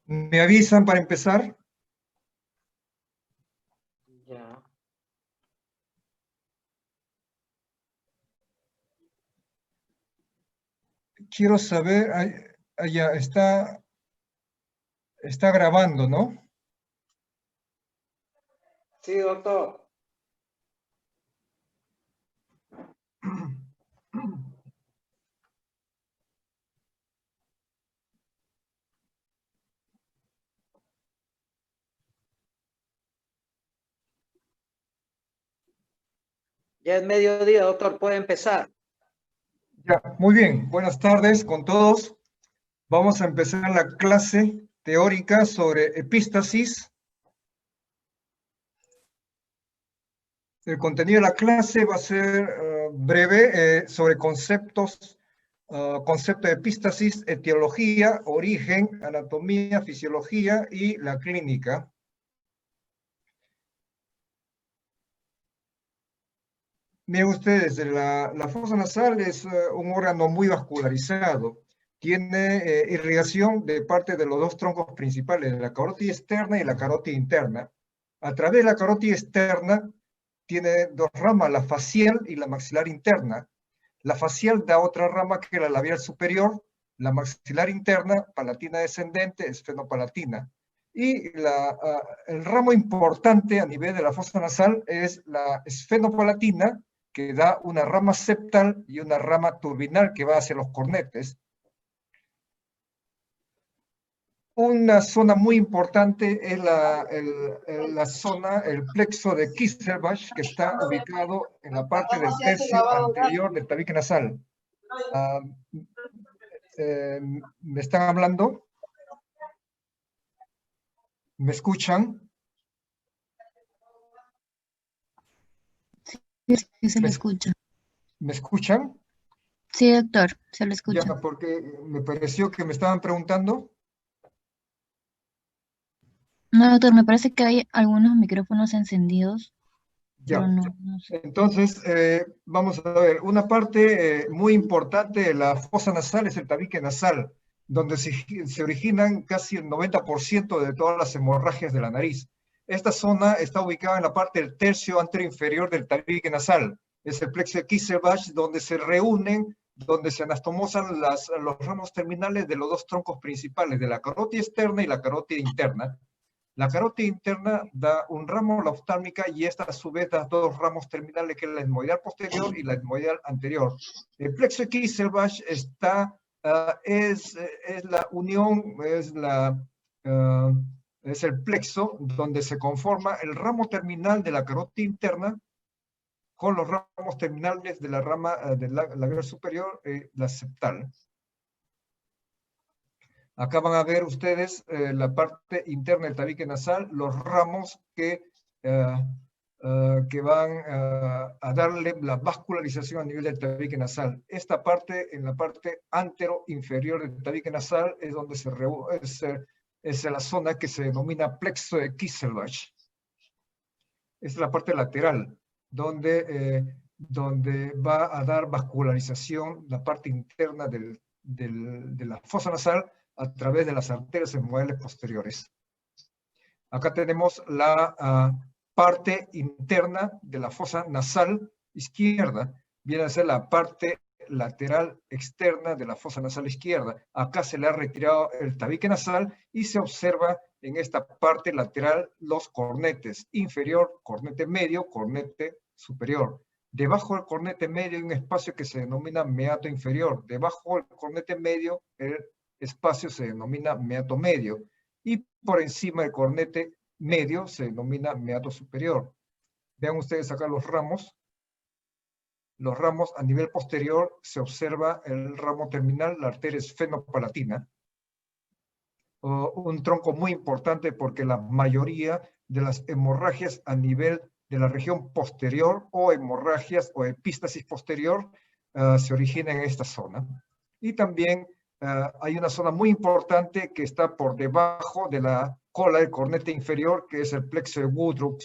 ¿Me avisan para empezar? Ya. Quiero saber, ya está grabando, ¿no? Sí, doctor. Ya es mediodía, doctor. Puede empezar. Ya, muy bien. Buenas tardes con todos. Vamos a empezar la clase teórica sobre epístasis. El contenido de la clase va a ser breve sobre conceptos, concepto de epístasis, etiología, origen, anatomía, fisiología y la clínica. Miren ustedes, la fosa nasal es un órgano muy vascularizado. Tiene irrigación de parte de los dos troncos principales, de la carótida externa y la carótida interna. A través de la carótida externa tiene dos ramas, la facial y la maxilar interna. La facial da otra rama que la labial superior, la maxilar interna, palatina descendente, esfenopalatina. Y el ramo importante a nivel de la fosa nasal es la esfenopalatina, que da una rama septal y una rama turbinal que va hacia los cornetes. Una zona muy importante es la zona, el plexo de Kisselbach, que está ubicado en la parte del tercio anterior del tabique nasal. ¿Me están hablando? ¿Me escuchan? Sí, se le escucha. ¿Me escuchan? Sí, doctor, se le escucha. Ya, porque me pareció que me estaban preguntando. No, doctor, me parece que hay algunos micrófonos encendidos, pero Ya. no sé. Entonces, vamos a ver, una parte muy importante de la fosa nasal es el tabique nasal, donde se originan casi el 90% de todas las hemorragias de la nariz. Esta zona está ubicada en la parte del tercio anteroinferior del tabique nasal. Es el plexo de Kisselbach, donde se reúnen, donde se anastomosan los ramos terminales de los dos troncos principales, de la carótida externa y la carótida interna. La carótida interna da un ramo la oftálmica y esta a su vez da dos ramos terminales, que es la etmoidal posterior y la etmoidal anterior. El plexo de Kisselbach es la unión, es el plexo donde se conforma el ramo terminal de la carótida interna con los ramos terminales de la rama del labial superior, la septal. Acá van a ver ustedes la parte interna del tabique nasal, los ramos que van a darle la vascularización a nivel del tabique nasal. Esta parte, en la parte antero-inferior del tabique nasal, es donde es la zona que se denomina plexo de Kisselbach. Esta es la parte lateral, donde va a dar vascularización la parte interna de la fosa nasal a través de las arterias etmoidales posteriores. Acá tenemos la parte interna de la fosa nasal izquierda, viene a ser la parte lateral externa de la fosa nasal izquierda. Acá se le ha retirado el tabique nasal y se observa en esta parte lateral los cornetes, inferior, cornete medio, cornete superior. Debajo del cornete medio hay un espacio que se denomina meato inferior. Debajo del cornete medio, el espacio se denomina meato medio. Y por encima del cornete medio se denomina meato superior. Vean ustedes acá los ramos. Los ramos a nivel posterior se observa el ramo terminal, la arteria esfenopalatina. Un tronco muy importante porque la mayoría de las hemorragias a nivel de la región posterior o hemorragias o epístasis posterior se originan en esta zona. Y también hay una zona muy importante que está por debajo de la cola del cornete inferior, que es el plexo de Woodruff.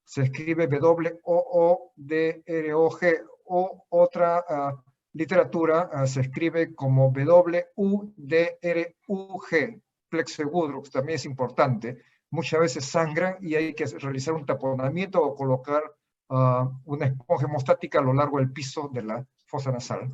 Se escribe W-O-O-D-R-O-G, o otra literatura se escribe como W-U-D-R-U-G. plexo de Woodruff también es importante. Muchas veces sangran y hay que realizar un taponamiento o colocar una esponja hemostática a lo largo del piso de la fosa nasal.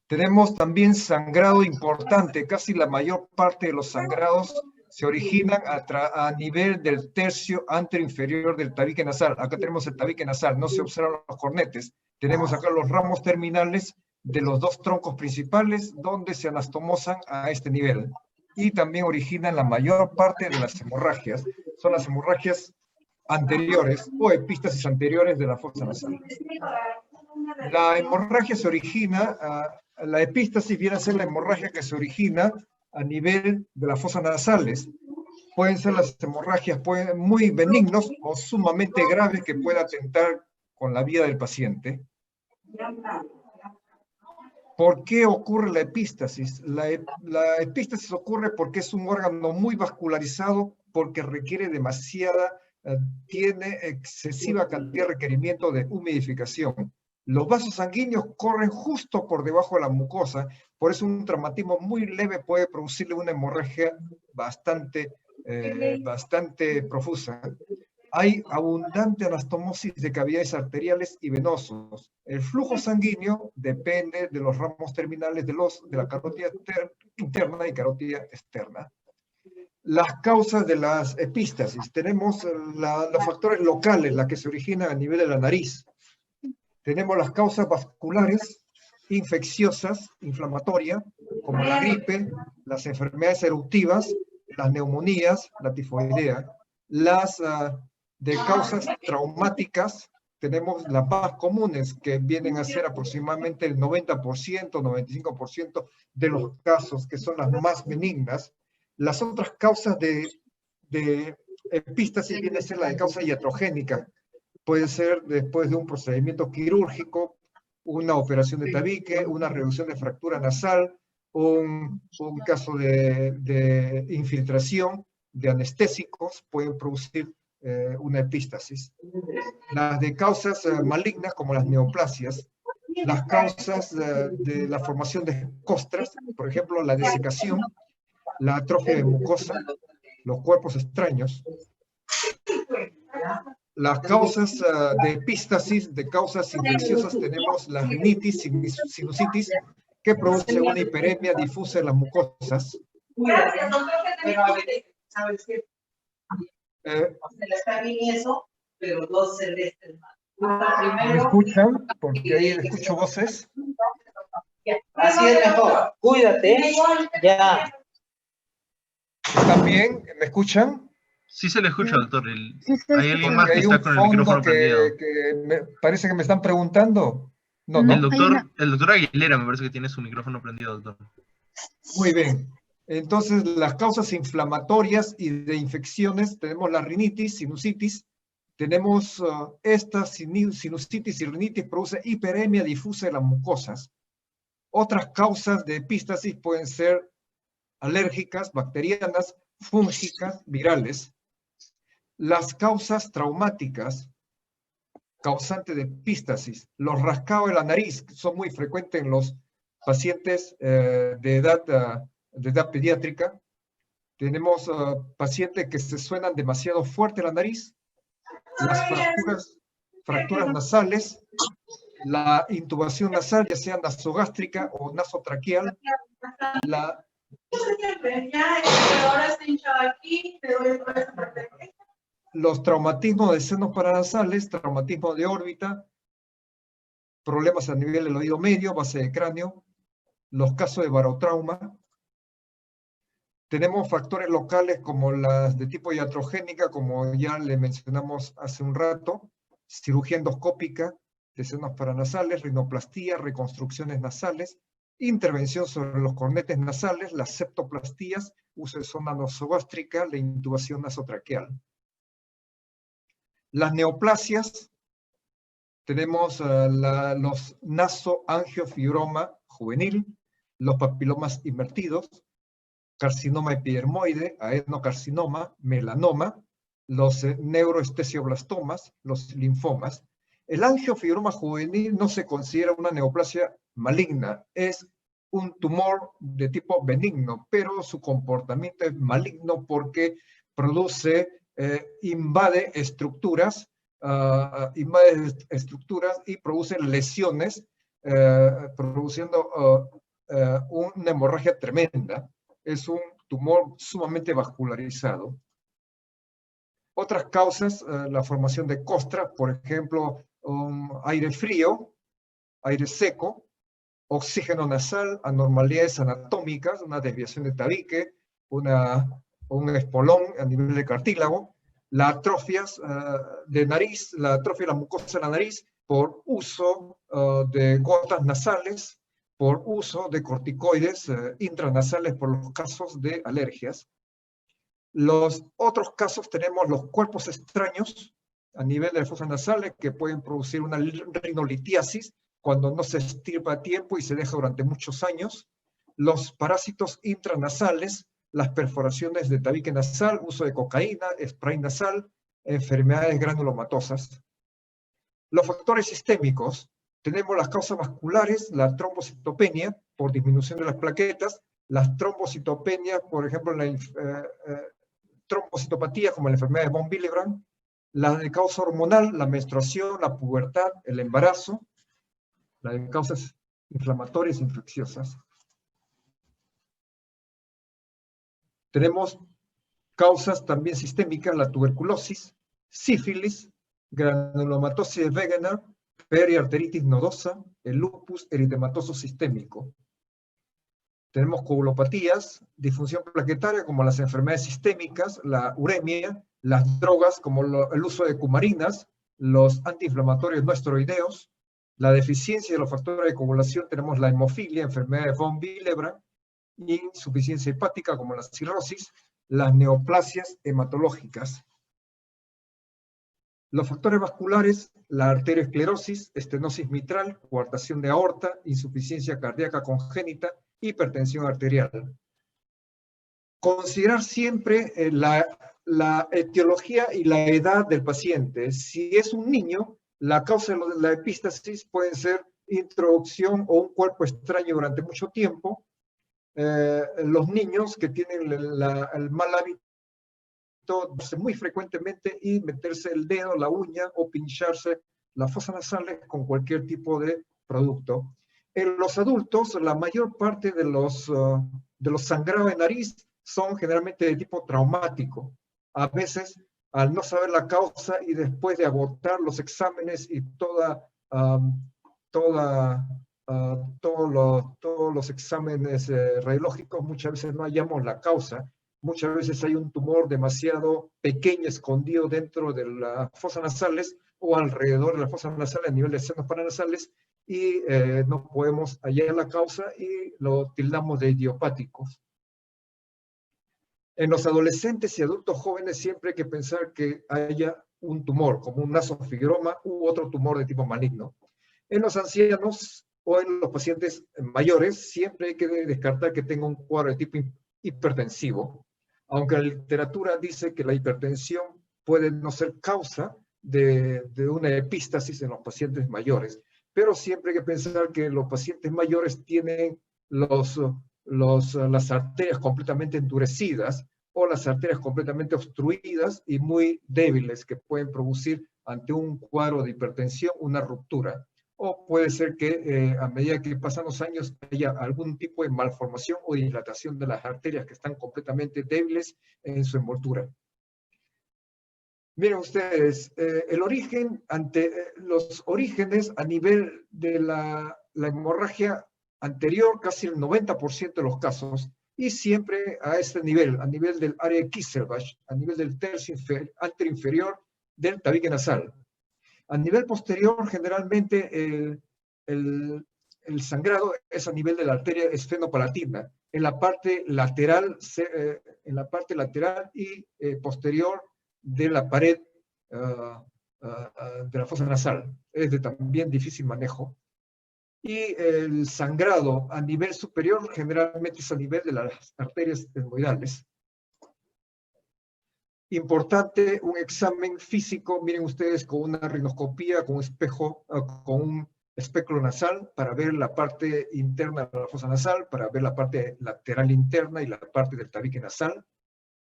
Tenemos también sangrado importante. Casi la mayor parte de los sangrados se originan a nivel del tercio anteroinferior del tabique nasal. Acá tenemos el tabique nasal, no se observan los cornetes. Tenemos acá los ramos terminales de los dos troncos principales donde se anastomosan a este nivel. Y también originan la mayor parte de las hemorragias. Son las hemorragias anteriores o epístasis anteriores de la fosa nasal. La hemorragia se origina, la epístasis viene a ser la hemorragia que se origina a nivel de las fosas nasales. Pueden ser las hemorragias muy benignos o sumamente graves que puedan atentar con la vida del paciente. ¿Por qué ocurre la epístasis? La epístasis ocurre porque es un órgano muy vascularizado, porque requiere tiene excesiva cantidad de requerimiento de humidificación. Los vasos sanguíneos corren justo por debajo de la mucosa, por eso un traumatismo muy leve puede producirle una hemorragia bastante profusa. Hay abundante anastomosis de cavidades arteriales y venosos. El flujo sanguíneo depende de los ramos terminales de la carótida interna y carótida externa. Las causas de las epístasis. Tenemos los factores locales, las que se originan a nivel de la nariz. Tenemos las causas vasculares, infecciosas, inflamatorias, como la gripe, las enfermedades eruptivas, las neumonías, la tifoidea. Las de causas traumáticas, tenemos las más comunes, que vienen a ser aproximadamente el 90%, 95% de los casos, que son las más benignas. Las otras causas de epístasis viene a ser la de causa iatrogénica. Puede ser después de un procedimiento quirúrgico, una operación de tabique, una reducción de fractura nasal, un caso de infiltración de anestésicos, pueden producir una epístasis. Las de causas malignas, como las neoplasias, las causas de la formación de costras, por ejemplo, la desecación, la atrofia de mucosa, los cuerpos extraños. Las causas de epístasis, de causas infecciosas, tenemos la rinitis, sinusitis, que produce una hiperemia difusa en las mucosas. ¿Me escuchan? Porque ahí escucho voces. Así es mejor. Cuídate. Ya. ¿Están bien? ¿Me escuchan? Sí se le escucha, doctor. Sí, sí, Hay alguien más que Hay está un con el micrófono fondo prendido. parece que me están preguntando. No, No. ¿no? El doctor Aguilera me parece que tiene su micrófono prendido, doctor. Muy bien. Entonces, las causas inflamatorias y de infecciones, tenemos la rinitis, sinusitis. Tenemos esta sinusitis y rinitis produce hiperemia difusa de las mucosas. Otras causas de epístasis pueden ser alérgicas, bacterianas, fúngicas, virales. Las causas traumáticas causantes de epístasis, los rascados de la nariz, son muy frecuentes en los pacientes de edad pediátrica. Tenemos pacientes que se suenan demasiado fuerte la nariz, las fracturas nasales, la intubación nasal, ya sea nasogástrica o nasotraqueal, los traumatismos de senos paranasales, traumatismo de órbita, problemas a nivel del oído medio, base de cráneo, los casos de barotrauma. Tenemos factores locales como las de tipo iatrogénica, como ya le mencionamos hace un rato, cirugía endoscópica de senos paranasales, rinoplastía, reconstrucciones nasales, intervención sobre los cornetes nasales, las septoplastías, uso de sonda nasogástrica, la intubación nasotraqueal. Las neoplasias, tenemos los nasoangiofibroma juvenil, los papilomas invertidos, carcinoma epidermoide, adenocarcinoma, melanoma, los neuroestesioblastomas, los linfomas. El angiofibroma juvenil no se considera una neoplasia maligna, es un tumor de tipo benigno, pero su comportamiento es maligno porque invade estructuras y produce lesiones, produciendo una hemorragia tremenda. Es un tumor sumamente vascularizado. Otras causas, la formación de costra, por ejemplo, aire frío, aire seco, oxígeno nasal, anormalidades anatómicas, una desviación de tabique, un espolón a nivel de cartílago, la atrofia de nariz, la atrofia de la mucosa de la nariz por uso de gotas nasales, por uso de corticoides intranasales por los casos de alergias. Los otros casos tenemos los cuerpos extraños a nivel de las fosas nasales que pueden producir una rinolitiasis cuando no se estirpa a tiempo y se deja durante muchos años. Los parásitos intranasales, las perforaciones de tabique nasal, uso de cocaína, spray nasal, enfermedades granulomatosas. Los factores sistémicos, tenemos las causas vasculares, la trombocitopenia por disminución de las plaquetas, las trombocitopenias, por ejemplo, la trombocitopatía como la enfermedad de von Willebrand, la de causa hormonal, la menstruación, la pubertad, el embarazo, la de causas inflamatorias infecciosas. Tenemos causas también sistémicas, la tuberculosis, sífilis, granulomatosis de Wegener, periarteritis nodosa, el lupus eritematoso sistémico. Tenemos coagulopatías, disfunción plaquetaria como las enfermedades sistémicas, la uremia, las drogas como el uso de cumarinas, los antiinflamatorios no esteroideos, la deficiencia de los factores de coagulación, tenemos la hemofilia, enfermedad de von Willebrand, insuficiencia hepática como la cirrosis, las neoplasias hematológicas. Los factores vasculares, la arteriosclerosis, estenosis mitral, coartación de aorta, insuficiencia cardíaca congénita, hipertensión arterial. Considerar siempre la etiología y la edad del paciente. Si es un niño, la causa de la epístasis puede ser introducción o un cuerpo extraño durante mucho tiempo. Los niños que tienen el mal hábito muy frecuentemente y meterse el dedo, la uña o pincharse las fosas nasales con cualquier tipo de producto. En los adultos, la mayor parte de los sangrados de nariz son generalmente de tipo traumático. A veces, al no saber la causa y después de agotar los exámenes y todos los exámenes radiológicos, muchas veces no hallamos la causa. Muchas veces hay un tumor demasiado pequeño escondido dentro de las fosas nasales o alrededor de las fosas nasales a nivel de senos paranasales y no podemos hallar la causa y lo tildamos de idiopáticos. En los adolescentes y adultos jóvenes siempre hay que pensar que haya un tumor, como un nasofibroma u otro tumor de tipo maligno. En los ancianos o en los pacientes mayores siempre hay que descartar que tenga un cuadro de tipo hipertensivo, aunque la literatura dice que la hipertensión puede no ser causa de una epístasis en los pacientes mayores, pero siempre hay que pensar que los pacientes mayores tienen las arterias completamente endurecidas o las arterias completamente obstruidas y muy débiles que pueden producir ante un cuadro de hipertensión una ruptura. O puede ser que a medida que pasan los años haya algún tipo de malformación o dilatación de las arterias que están completamente débiles en su envoltura. Miren ustedes, los orígenes a nivel de la hemorragia anterior, casi el 90% de los casos, y siempre a este nivel, a nivel del área de Kisselbach, a nivel del tercio anteroinferior del tabique nasal. A nivel posterior, generalmente el sangrado es a nivel de la arteria esfenopalatina, en la parte lateral y posterior de la pared de la fosa nasal. Es de también difícil manejo. Y el sangrado a nivel superior generalmente es a nivel de las arterias etmoidales. Importante, un examen físico, miren ustedes, con una rinoscopía, con un espejo, con espéculo nasal para ver la parte interna de la fosa nasal, para ver la parte lateral interna y la parte del tabique nasal.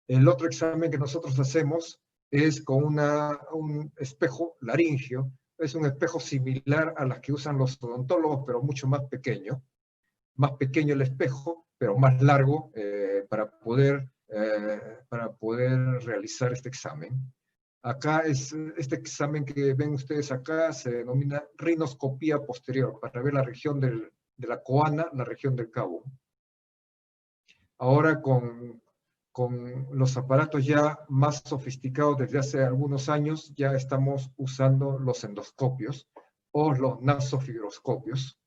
El otro examen que nosotros hacemos es con un espejo laringio. Es un espejo similar a las que usan los odontólogos, pero mucho más pequeño. Más pequeño el espejo, pero más largo para poder realizar este examen. Acá este examen que ven ustedes acá se denomina rinoscopía posterior, para ver la región de la coana, la región del cabo. Ahora con los aparatos ya más sofisticados desde hace algunos años, ya estamos usando los endoscopios o los nasofibroscopios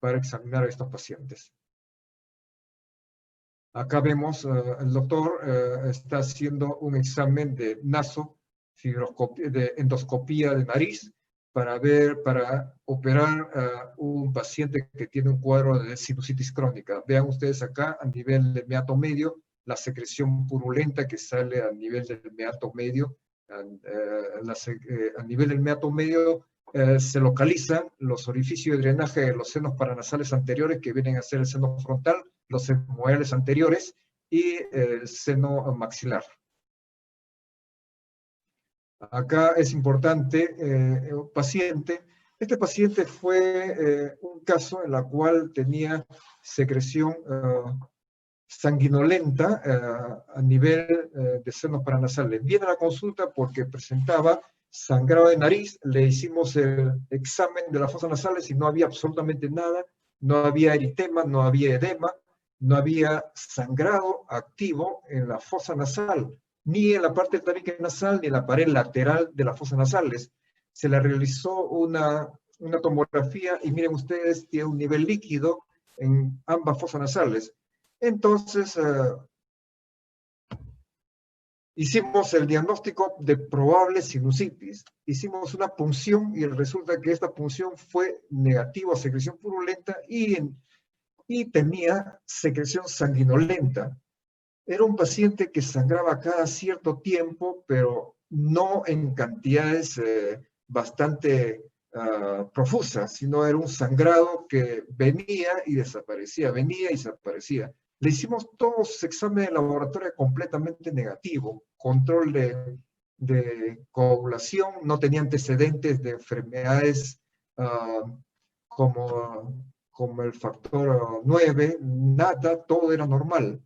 para examinar a estos pacientes. Acá vemos, el doctor está haciendo un examen de nasofibroscopía, de endoscopía de nariz, para operar a un paciente que tiene un cuadro de sinusitis crónica. Vean ustedes acá, a nivel del meato medio, la secreción purulenta que sale a nivel del meato medio. A nivel del meato medio se localizan los orificios de drenaje de los senos paranasales anteriores, que vienen a ser el seno frontal, los semoidales anteriores y el seno maxilar. Acá es importante un paciente. Este paciente fue un caso en el cual tenía secreción sanguinolenta a nivel de senos paranasales. Viene a la consulta porque presentaba sangrado de nariz, le hicimos el examen de las fosas nasales y no había absolutamente nada, no había eritema, no había edema, no había sangrado activo en la fosa nasal, ni en la parte del tabique nasal, ni en la pared lateral de las fosas nasales. Se le realizó una tomografía y miren ustedes, tiene un nivel líquido en ambas fosas nasales. Entonces, hicimos el diagnóstico de probable sinusitis, hicimos una punción y resulta que esta punción fue negativa a secreción purulenta y tenía secreción sanguinolenta. Era un paciente que sangraba cada cierto tiempo, pero no en cantidades bastante profusas, sino era un sangrado que venía y desaparecía, venía y desaparecía. Le hicimos todos los exámenes de laboratorio completamente negativo, control de coagulación, no tenía antecedentes de enfermedades como el factor 9, nada, todo era normal.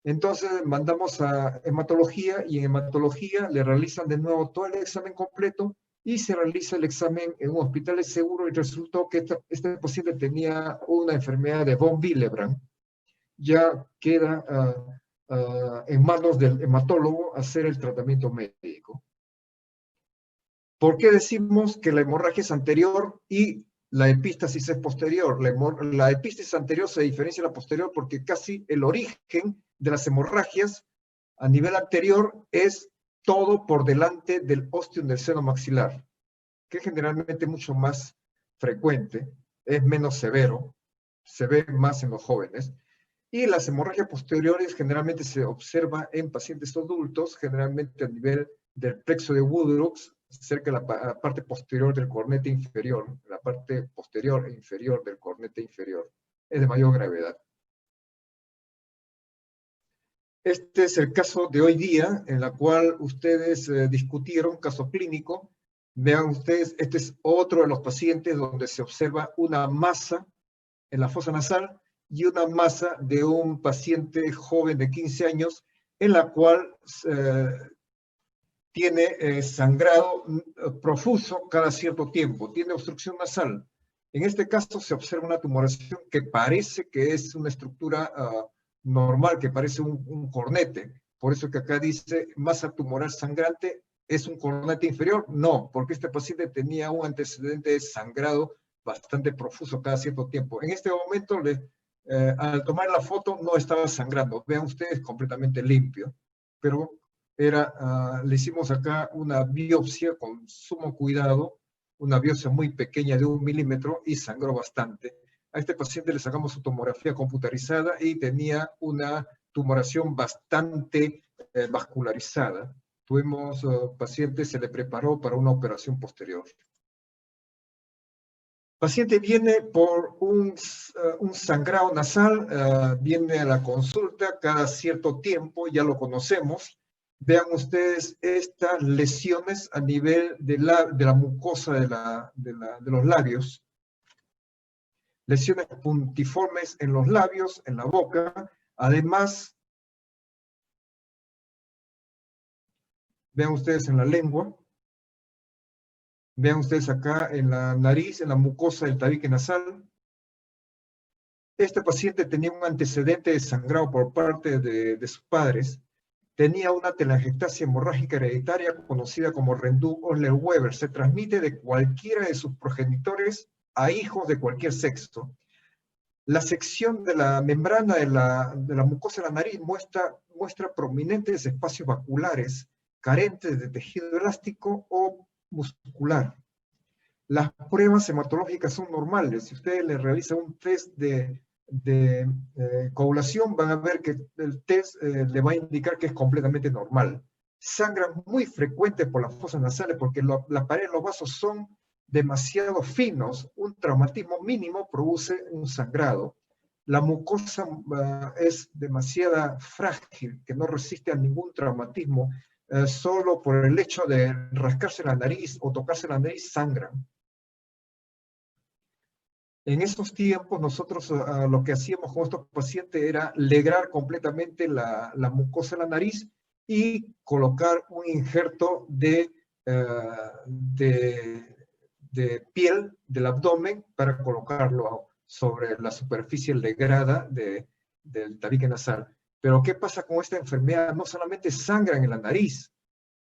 Entonces mandamos a hematología y en hematología le realizan de nuevo todo el examen completo y se realiza el examen en un hospital de seguro y resultó que este paciente tenía una enfermedad de von Willebrand. Ya queda en manos del hematólogo hacer el tratamiento médico. ¿Por qué decimos que la hemorragia es anterior y la epístasis es posterior? La epístasis anterior se diferencia de la posterior porque casi el origen de las hemorragias a nivel anterior es todo por delante del ostium del seno maxilar, que es generalmente mucho más frecuente, es menos severo, se ve más en los jóvenes. Y las hemorragias posteriores generalmente se observa en pacientes adultos, generalmente a nivel del plexo de Woodruff, cerca de la parte posterior del cornete inferior, la parte posterior e inferior del cornete inferior. Es de mayor gravedad. Este es el caso de hoy día, en la cual ustedes discutieron, caso clínico. Vean ustedes, este es otro de los pacientes donde se observa una masa en la fosa nasal y una masa de un paciente joven de 15 años, en la cual tiene sangrado profuso cada cierto tiempo, tiene obstrucción nasal. En este caso se observa una tumoración que parece que es una estructura normal, que parece un cornete. Por eso que acá dice masa tumoral sangrante, ¿es un cornete inferior? No, porque este paciente tenía un antecedente de sangrado bastante profuso cada cierto tiempo. En este momento, al tomar la foto, no estaba sangrando. Vean ustedes, completamente limpio. Pero le hicimos acá una biopsia con sumo cuidado, una biopsia muy pequeña de 1 milímetro y sangró bastante. A este paciente le sacamos su tomografía computarizada y tenía una tumoración bastante vascularizada. Tuvimos pacientes, se le preparó para una operación posterior. Paciente viene por un sangrado nasal, viene a la consulta cada cierto tiempo, ya lo conocemos. Vean ustedes estas lesiones a nivel de la mucosa de los labios. Lesiones puntiformes en los labios, en la boca. Además, vean ustedes en la lengua. Vean ustedes acá en la nariz, en la mucosa del tabique nasal. Este paciente tenía un antecedente de sangrado por parte de sus padres. Tenía una telangiectasia hemorrágica hereditaria conocida como Rendu-Osler-Weber. Se transmite de cualquiera de sus progenitores a hijos de cualquier sexo. La sección de la membrana de la mucosa de la nariz muestra prominentes espacios vaculares carentes de tejido elástico o muscular. Las pruebas hematológicas son normales. Si ustedes le realizan un test de coagulación, van a ver que el test le va a indicar que es completamente normal. Sangran muy frecuente por las fosas nasales porque la pared de los vasos son demasiado finos. Un traumatismo mínimo produce un sangrado. La mucosa es demasiado frágil, que no resiste a ningún traumatismo. Solo por el hecho de rascarse la nariz o tocarse la nariz sangran. En esos tiempos nosotros lo que hacíamos con estos pacientes era legrar completamente la mucosa de la nariz y colocar un injerto de piel del abdomen para colocarlo sobre la superficie legrada del tabique nasal. Pero ¿qué pasa con esta enfermedad? No solamente sangran en la nariz.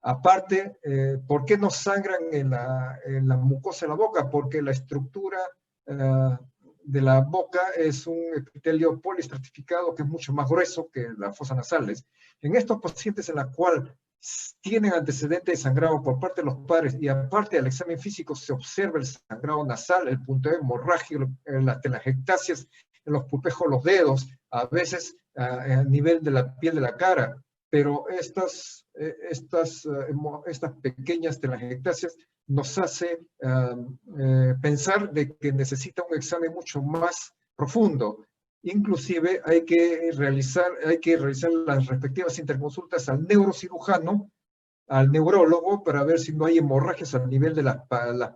Aparte, ¿por qué no sangran en la mucosa de la boca? Porque la estructura de la boca es un epitelio poliestratificado que es mucho más grueso que las fosas nasales. En estos pacientes en la cual tienen antecedentes de sangrado por parte de los padres y aparte del examen físico se observa el sangrado nasal, el punteo hemorrágico, las telangiectasias en los pulpejos de los dedos, a veces a nivel de la piel de la cara, pero estas pequeñas telangiectasias nos hace pensar de que necesita un examen mucho más profundo. Inclusive hay que realizar las respectivas interconsultas al neurocirujano, al neurólogo, para ver si no hay hemorragias a nivel de las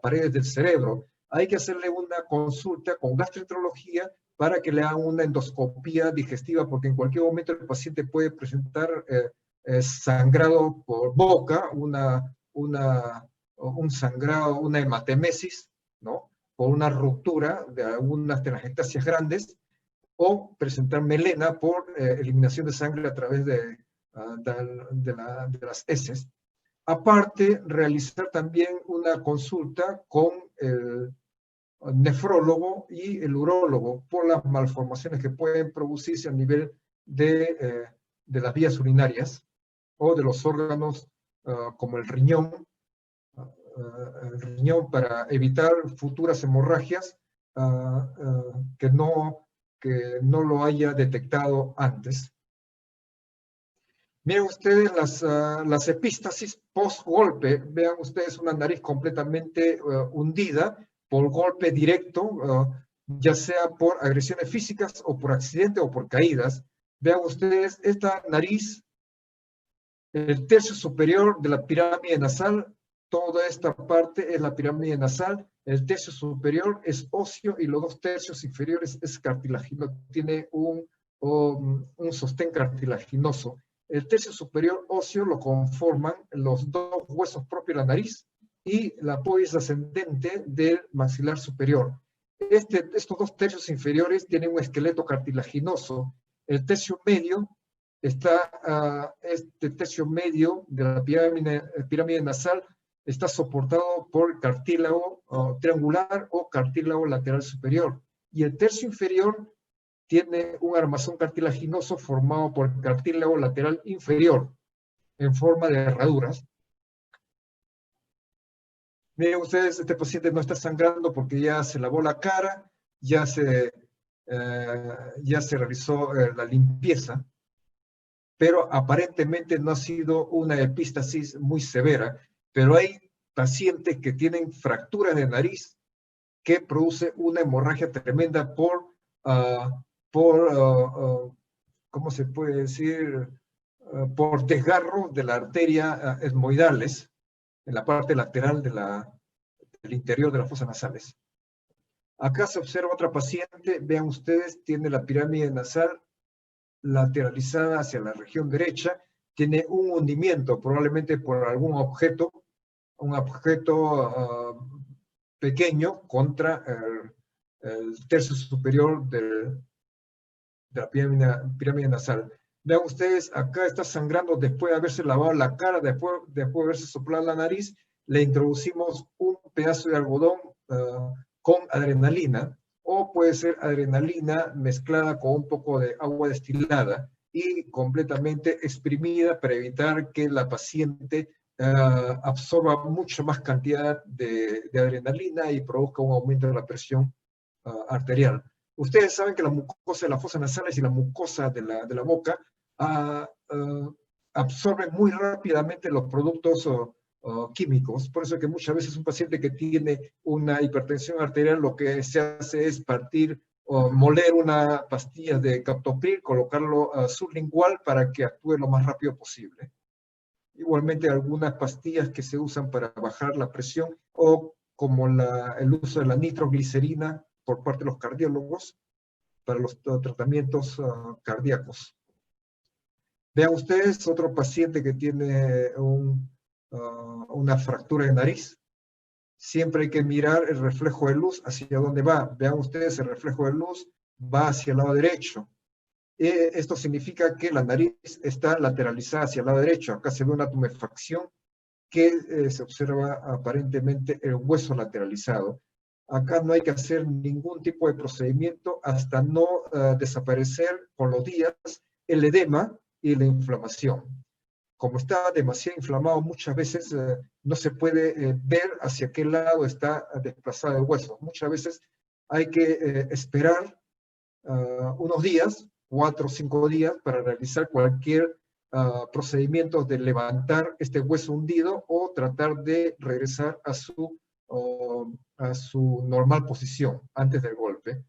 paredes del cerebro. Hay que hacerle una consulta con gastroenterología para que le hagan una endoscopía digestiva, porque en cualquier momento el paciente puede presentar sangrado por boca, un sangrado, una hematemesis, ¿no? Por una ruptura de algunas telangiectasias grandes, o presentar melena por eliminación de sangre a través de las heces. Aparte, realizar también una consulta con el nefrólogo y el urólogo por las malformaciones que pueden producirse a nivel de las vías urinarias o de los órganos como el riñón para evitar futuras hemorragias que no lo haya detectado antes. Miren ustedes las epístasis post-golpe. Vean ustedes una nariz completamente hundida por golpe directo, ya sea por agresiones físicas o por accidente o por caídas. Vean ustedes esta nariz, el tercio superior de la pirámide nasal, toda esta parte es la pirámide nasal, el tercio superior es óseo y los 2 tercios inferiores es cartilaginoso, tiene un sostén cartilaginoso. El tercio superior óseo lo conforman los 2 huesos propios de la nariz y la apófisis ascendente del maxilar superior. Estos 2 tercios inferiores tienen un esqueleto cartilaginoso. El tercio medio este tercio medio de la pirámide nasal está soportado por cartílago triangular o cartílago lateral superior. Y el tercio inferior tiene un armazón cartilaginoso formado por cartílago lateral inferior en forma de herraduras. Miren ustedes, este paciente no está sangrando porque ya se lavó la cara, ya se realizó la limpieza, pero aparentemente no ha sido una epístasis muy severa. Pero hay pacientes que tienen fracturas de nariz que produce una hemorragia tremenda ¿cómo se puede decir? Por desgarro de la arteria esmoidales en la parte lateral del interior de las fosas nasales. Acá se observa otra paciente, vean ustedes, tiene la pirámide nasal lateralizada hacia la región derecha, tiene un hundimiento, probablemente por algún objeto, un objeto pequeño contra el tercio superior de la pirámide nasal. Vean ustedes, acá está sangrando después de haberse lavado la cara, después de haberse soplado la nariz, le introducimos un pedazo de algodón con adrenalina, o puede ser adrenalina mezclada con un poco de agua destilada y completamente exprimida para evitar que la paciente absorba mucha más cantidad de adrenalina y produzca un aumento de la presión arterial. Ustedes saben que la mucosa de las fosas nasales y la mucosa de la boca absorben muy rápidamente los productos químicos. Por eso que muchas veces un paciente que tiene una hipertensión arterial, lo que se hace es partir o moler una pastilla de captopril, colocarlo sublingual para que actúe lo más rápido posible. Igualmente algunas pastillas que se usan para bajar la presión, o como el uso de la nitroglicerina por parte de los cardiólogos para los tratamientos cardíacos. Vean ustedes otro paciente que tiene una fractura de nariz. Siempre hay que mirar el reflejo de luz hacia dónde va. Vean ustedes, el reflejo de luz va hacia el lado derecho. Esto significa que la nariz está lateralizada hacia el lado derecho. Acá se ve una tumefacción que se observa aparentemente el hueso lateralizado. Acá no hay que hacer ningún tipo de procedimiento hasta no desaparecer con los días el edema y la inflamación. Como está demasiado inflamado, muchas veces no se puede ver hacia qué lado está desplazado el hueso. Muchas veces hay que esperar unos días, 4 o 5 días, para realizar cualquier procedimiento de levantar este hueso hundido o tratar de regresar a su normal posición antes del golpe.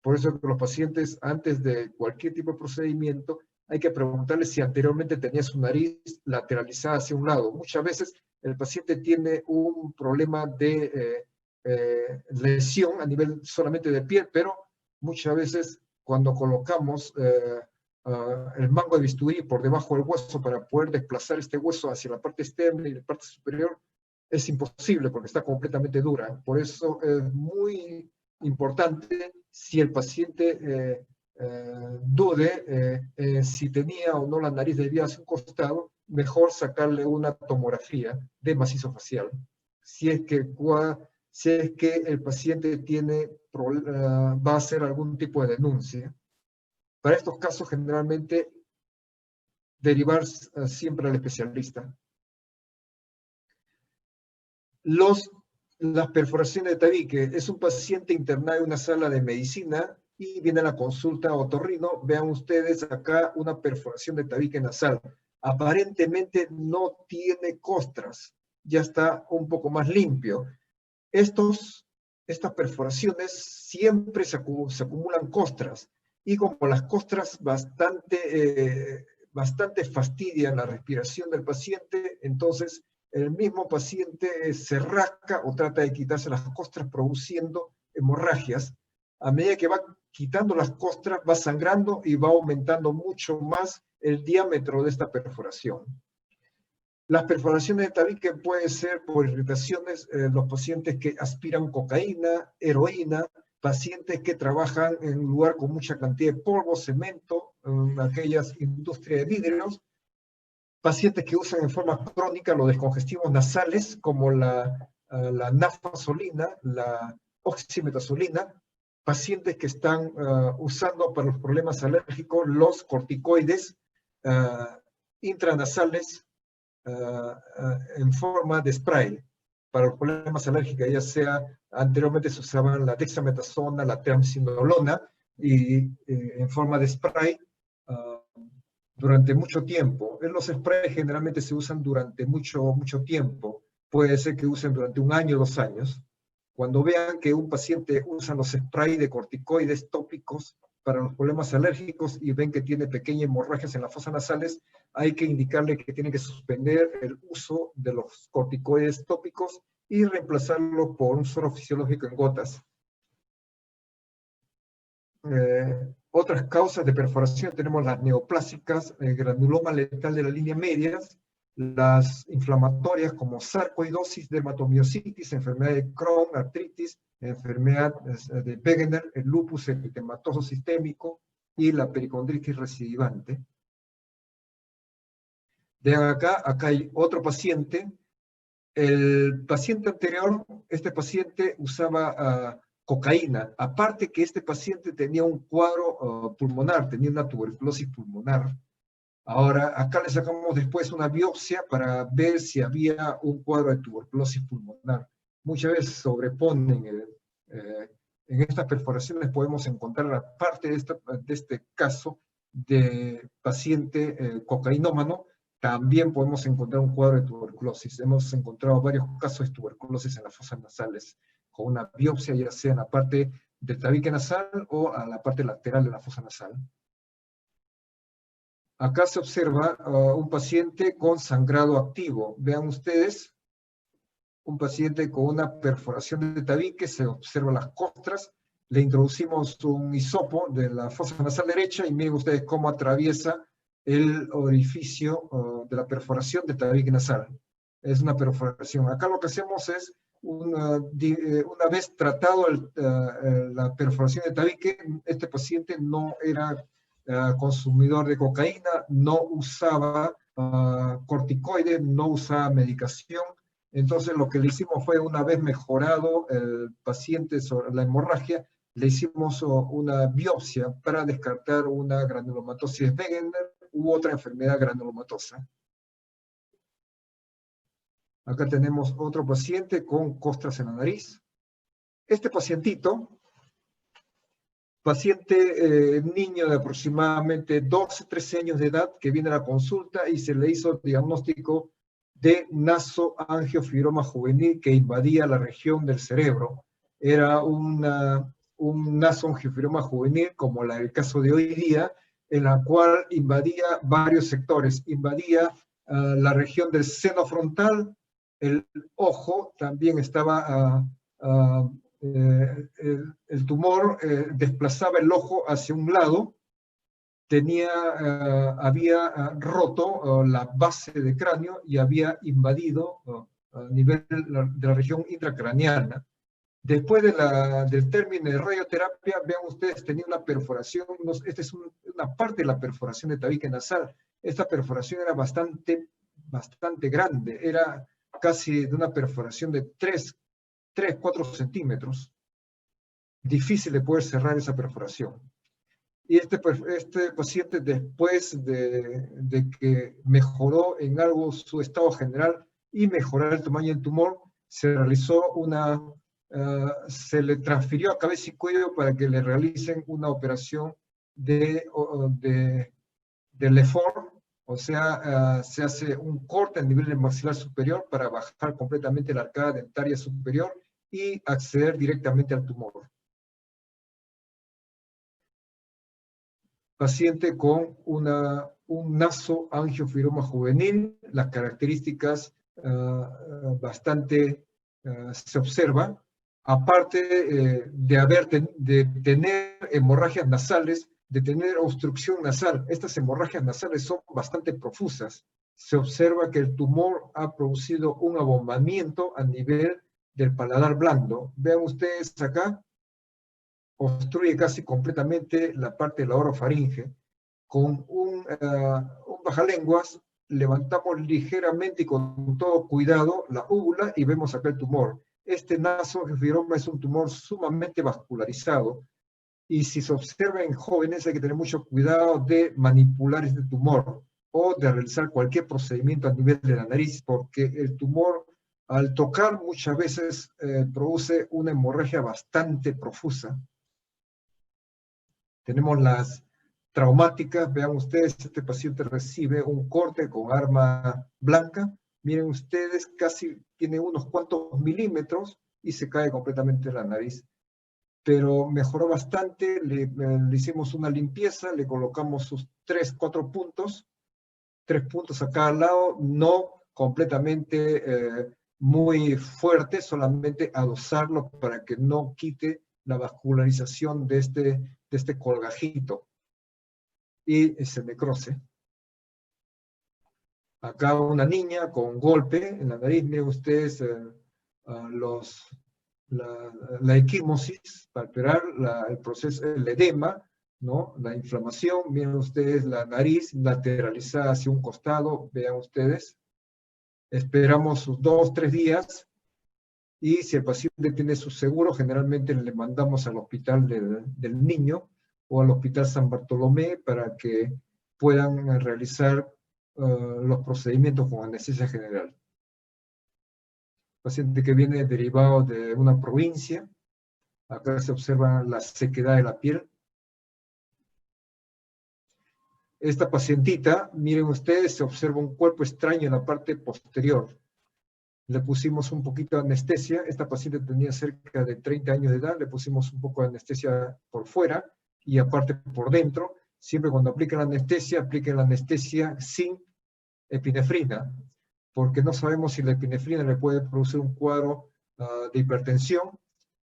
Por eso que los pacientes, antes de cualquier tipo de procedimiento, hay que preguntarles si anteriormente tenía su nariz lateralizada hacia un lado. Muchas veces el paciente tiene un problema de lesión a nivel solamente de piel, pero muchas veces cuando colocamos el mango de bisturí por debajo del hueso para poder desplazar este hueso hacia la parte externa y la parte superior, es imposible porque está completamente dura. Por eso es muy importante, si el paciente dude si tenía o no la nariz desviada hacia un costado, mejor sacarle una tomografía de macizo facial. Si es que el paciente va a hacer algún tipo de denuncia. Para estos casos, generalmente, derivar siempre al especialista. Las perforaciones de tabique. Es un paciente internado en una sala de medicina y viene a la consulta otorrino. Vean ustedes acá una perforación de tabique nasal. Aparentemente no tiene costras, ya está un poco más limpio. Estas perforaciones siempre se acumulan costras, y como las costras bastante fastidian la respiración del paciente, entonces el mismo paciente se rasca o trata de quitarse las costras produciendo hemorragias. A medida que va quitando las costras, va sangrando y va aumentando mucho más el diámetro de esta perforación. Las perforaciones de tabique pueden ser por irritaciones, los pacientes que aspiran cocaína, heroína, pacientes que trabajan en un lugar con mucha cantidad de polvo, cemento, en aquellas industrias de vidrios, pacientes que usan en forma crónica los descongestivos nasales, como la nafasolina, la oximetazolina, pacientes que están usando para los problemas alérgicos los corticoides intranasales en forma de spray para los problemas alérgicos, ya sea anteriormente se usaban la dexametasona, la triamcinolona, y en forma de spray durante mucho tiempo. Los sprays generalmente se usan durante mucho tiempo. Puede ser que usen durante 1 año, 2 años. Cuando vean que un paciente usa los sprays de corticoides tópicos para los problemas alérgicos y ven que tiene pequeñas hemorragias en las fosas nasales, hay que indicarle que tiene que suspender el uso de los corticoides tópicos y reemplazarlo por un suero fisiológico en gotas. Otras causas de perforación tenemos las neoplásicas, el granuloma letal de la línea media, las inflamatorias como sarcoidosis, dermatomiositis, enfermedad de Crohn, artritis, enfermedad de Wegener, el lupus eritematoso sistémico y la pericondritis recidivante. Vean acá hay otro paciente. El paciente anterior, este paciente usaba cocaína, aparte que este paciente tenía un cuadro pulmonar, tenía una tuberculosis pulmonar. Ahora, acá le sacamos después una biopsia para ver si había un cuadro de tuberculosis pulmonar. Muchas veces sobreponen, en estas perforaciones podemos encontrar, aparte de este caso de paciente cocainómano, también podemos encontrar un cuadro de tuberculosis. Hemos encontrado varios casos de tuberculosis en las fosas nasales, con una biopsia ya sea en la parte del tabique nasal o a la parte lateral de la fosa nasal. Acá se observa un paciente con sangrado activo. Vean ustedes, un paciente con una perforación de tabique, se observan las costras, le introducimos un hisopo de la fosa nasal derecha y miren ustedes cómo atraviesa el orificio de la perforación de tabique nasal. Es una perforación. Acá lo que hacemos es, una vez tratado la perforación de tabique, este paciente no era consumidor de cocaína, no usaba corticoides, no usaba medicación. Entonces lo que le hicimos fue, una vez mejorado el paciente sobre la hemorragia, le hicimos una biopsia para descartar una granulomatosis Wegener u otra enfermedad granulomatosa. Acá tenemos otro paciente con costras en la nariz. Este pacientito, niño de aproximadamente 12, 13 años de edad, que viene a la consulta y se le hizo diagnóstico de nasoangiofibroma juvenil que invadía la región del cerebro. Era un nasoangiofibroma juvenil, como el caso de hoy día, en la cual invadía varios sectores. Invadía la región del seno frontal, el ojo, también estaba el tumor desplazaba el ojo hacia un lado, había roto la base de cráneo y había invadido a nivel de la región intracraneana. Después del término de radioterapia, vean ustedes, tenía una perforación, esta es una parte de la perforación de tabique nasal. Esta perforación era bastante grande, era casi de una perforación de 3-4 centímetros. Difícil de poder cerrar esa perforación. Y este paciente, después de que mejoró en algo su estado general y mejorar el tamaño del tumor, se realizó se le transfirió a cabeza y cuello para que le realicen una operación de LeFort, o sea, se hace un corte a nivel del maxilar superior para bajar completamente la arcada dentaria superior y acceder directamente al tumor. Paciente con un nasoangiofibroma juvenil, las características se observa, aparte de tener hemorragias nasales, de tener obstrucción nasal. Estas hemorragias nasales son bastante profusas. Se observa que el tumor ha producido un abombamiento a nivel del paladar blando. Vean ustedes acá, obstruye casi completamente la parte de la orofaringe. Con un bajalenguas levantamos ligeramente y con todo cuidado la úvula y vemos acá el tumor. Este nasoangiofibroma es un tumor sumamente vascularizado y si se observa en jóvenes hay que tener mucho cuidado de manipular este tumor o de realizar cualquier procedimiento a nivel de la nariz, porque el tumor al tocar muchas veces produce una hemorragia bastante profusa. Tenemos las traumáticas. Vean ustedes, este paciente recibe un corte con arma blanca. Miren ustedes, casi tiene unos cuantos milímetros y se cae completamente la nariz. Pero mejoró bastante, le hicimos una limpieza, le colocamos sus 3, 4 puntos, 3 puntos a cada lado, no completamente muy fuerte, solamente a dosarlo para que no quite la vascularización de este colgajito y se necrose. Acá una niña con golpe en la nariz, miren ustedes la equimosis, palpebral, el proceso, el edema, ¿no? La inflamación, miren ustedes la nariz lateralizada hacia un costado, vean ustedes. Esperamos sus 2, 3 días y si el paciente tiene su seguro, generalmente le mandamos al hospital del niño o al hospital San Bartolomé para que puedan realizar los procedimientos con anestesia general. Paciente que viene derivado de una provincia, acá se observa la sequedad de la piel. Esta pacientita, miren ustedes, se observa un cuerpo extraño en la parte posterior. Le pusimos un poquito de anestesia, esta paciente tenía cerca de 30 años de edad, le pusimos un poco de anestesia por fuera y aparte por dentro. Siempre cuando apliquen la anestesia sin epinefrina, porque no sabemos si la epinefrina le puede producir un cuadro de hipertensión.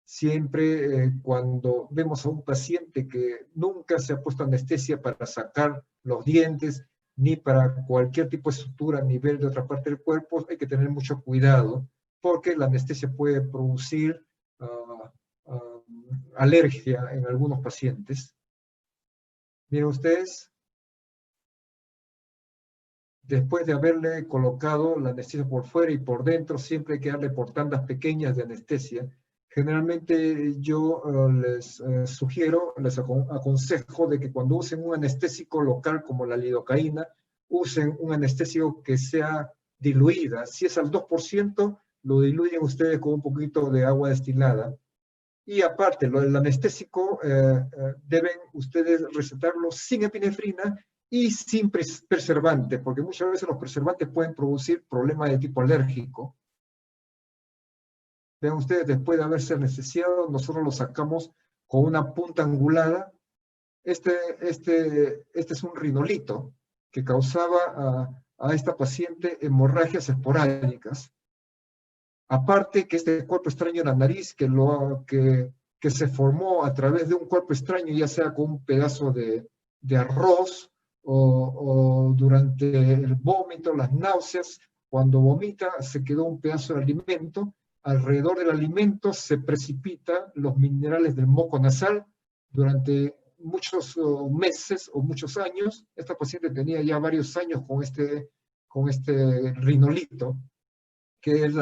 Siempre cuando vemos a un paciente que nunca se ha puesto anestesia para sacar los dientes, ni para cualquier tipo de sutura a nivel de otra parte del cuerpo, hay que tener mucho cuidado, porque la anestesia puede producir alergia en algunos pacientes. Miren ustedes, después de haberle colocado la anestesia por fuera y por dentro, siempre hay que darle por tandas pequeñas de anestesia. Generalmente yo les sugiero, les aconsejo de que cuando usen un anestésico local como la lidocaína, usen un anestésico que sea diluida. Si es al 2%, lo diluyen ustedes con un poquito de agua destilada. Y aparte, el anestésico deben ustedes recetarlo sin epinefrina y sin preservante, porque muchas veces los preservantes pueden producir problemas de tipo alérgico. Vean ustedes, después de haberse anestesiado, nosotros lo sacamos con una punta angulada. Este es un rinolito que causaba a esta paciente hemorragias esporádicas. Aparte que este cuerpo extraño en la nariz, que se formó a través de un cuerpo extraño, ya sea con un pedazo de arroz o durante el vómito, las náuseas, cuando vomita se quedó un pedazo de alimento, alrededor del alimento se precipitan los minerales del moco nasal. Durante muchos meses o muchos años, esta paciente tenía ya varios años con este rinolito, que es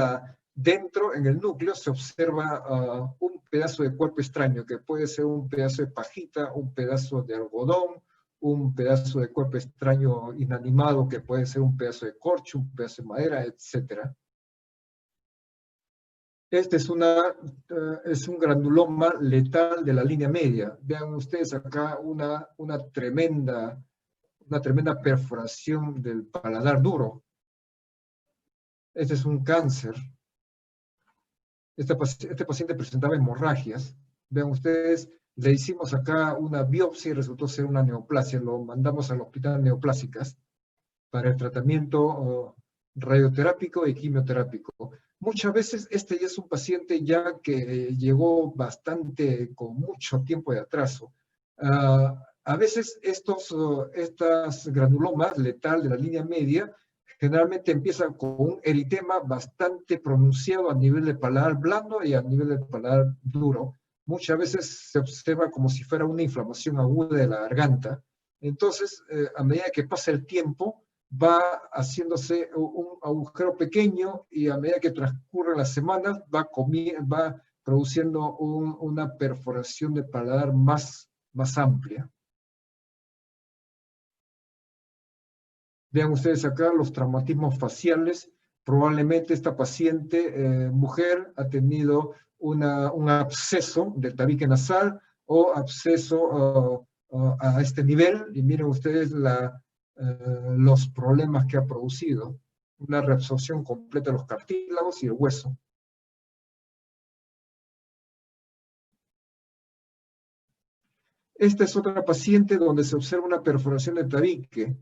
dentro, en el núcleo, se observa un pedazo de cuerpo extraño, que puede ser un pedazo de pajita, un pedazo de algodón, un pedazo de cuerpo extraño inanimado, que puede ser un pedazo de corcho, un pedazo de madera, etc. Este es un granuloma letal de la línea media. Vean ustedes acá una tremenda perforación del paladar duro. Este es un cáncer. Este paciente presentaba hemorragias. Vean ustedes, le hicimos acá una biopsia y resultó ser una neoplasia. Lo mandamos al hospital Neoplásicas para el tratamiento radioterápico y quimioterápico. Muchas veces este ya es un paciente ya que llegó con mucho tiempo de atraso. A veces estas granulomas letal de la línea media generalmente empiezan con un eritema bastante pronunciado a nivel del paladar blando y a nivel del paladar duro. Muchas veces se observa como si fuera una inflamación aguda de la garganta. Entonces, a medida que pasa el tiempo, va haciéndose un agujero pequeño y a medida que transcurren las semanas, va produciendo una perforación de paladar más amplia. Vean ustedes acá los traumatismos faciales. Probablemente esta paciente, mujer, ha tenido un absceso del tabique nasal o absceso a este nivel. Y miren ustedes los problemas que ha producido. Una reabsorción completa de los cartílagos y el hueso. Esta es otra paciente donde se observa una perforación del tabique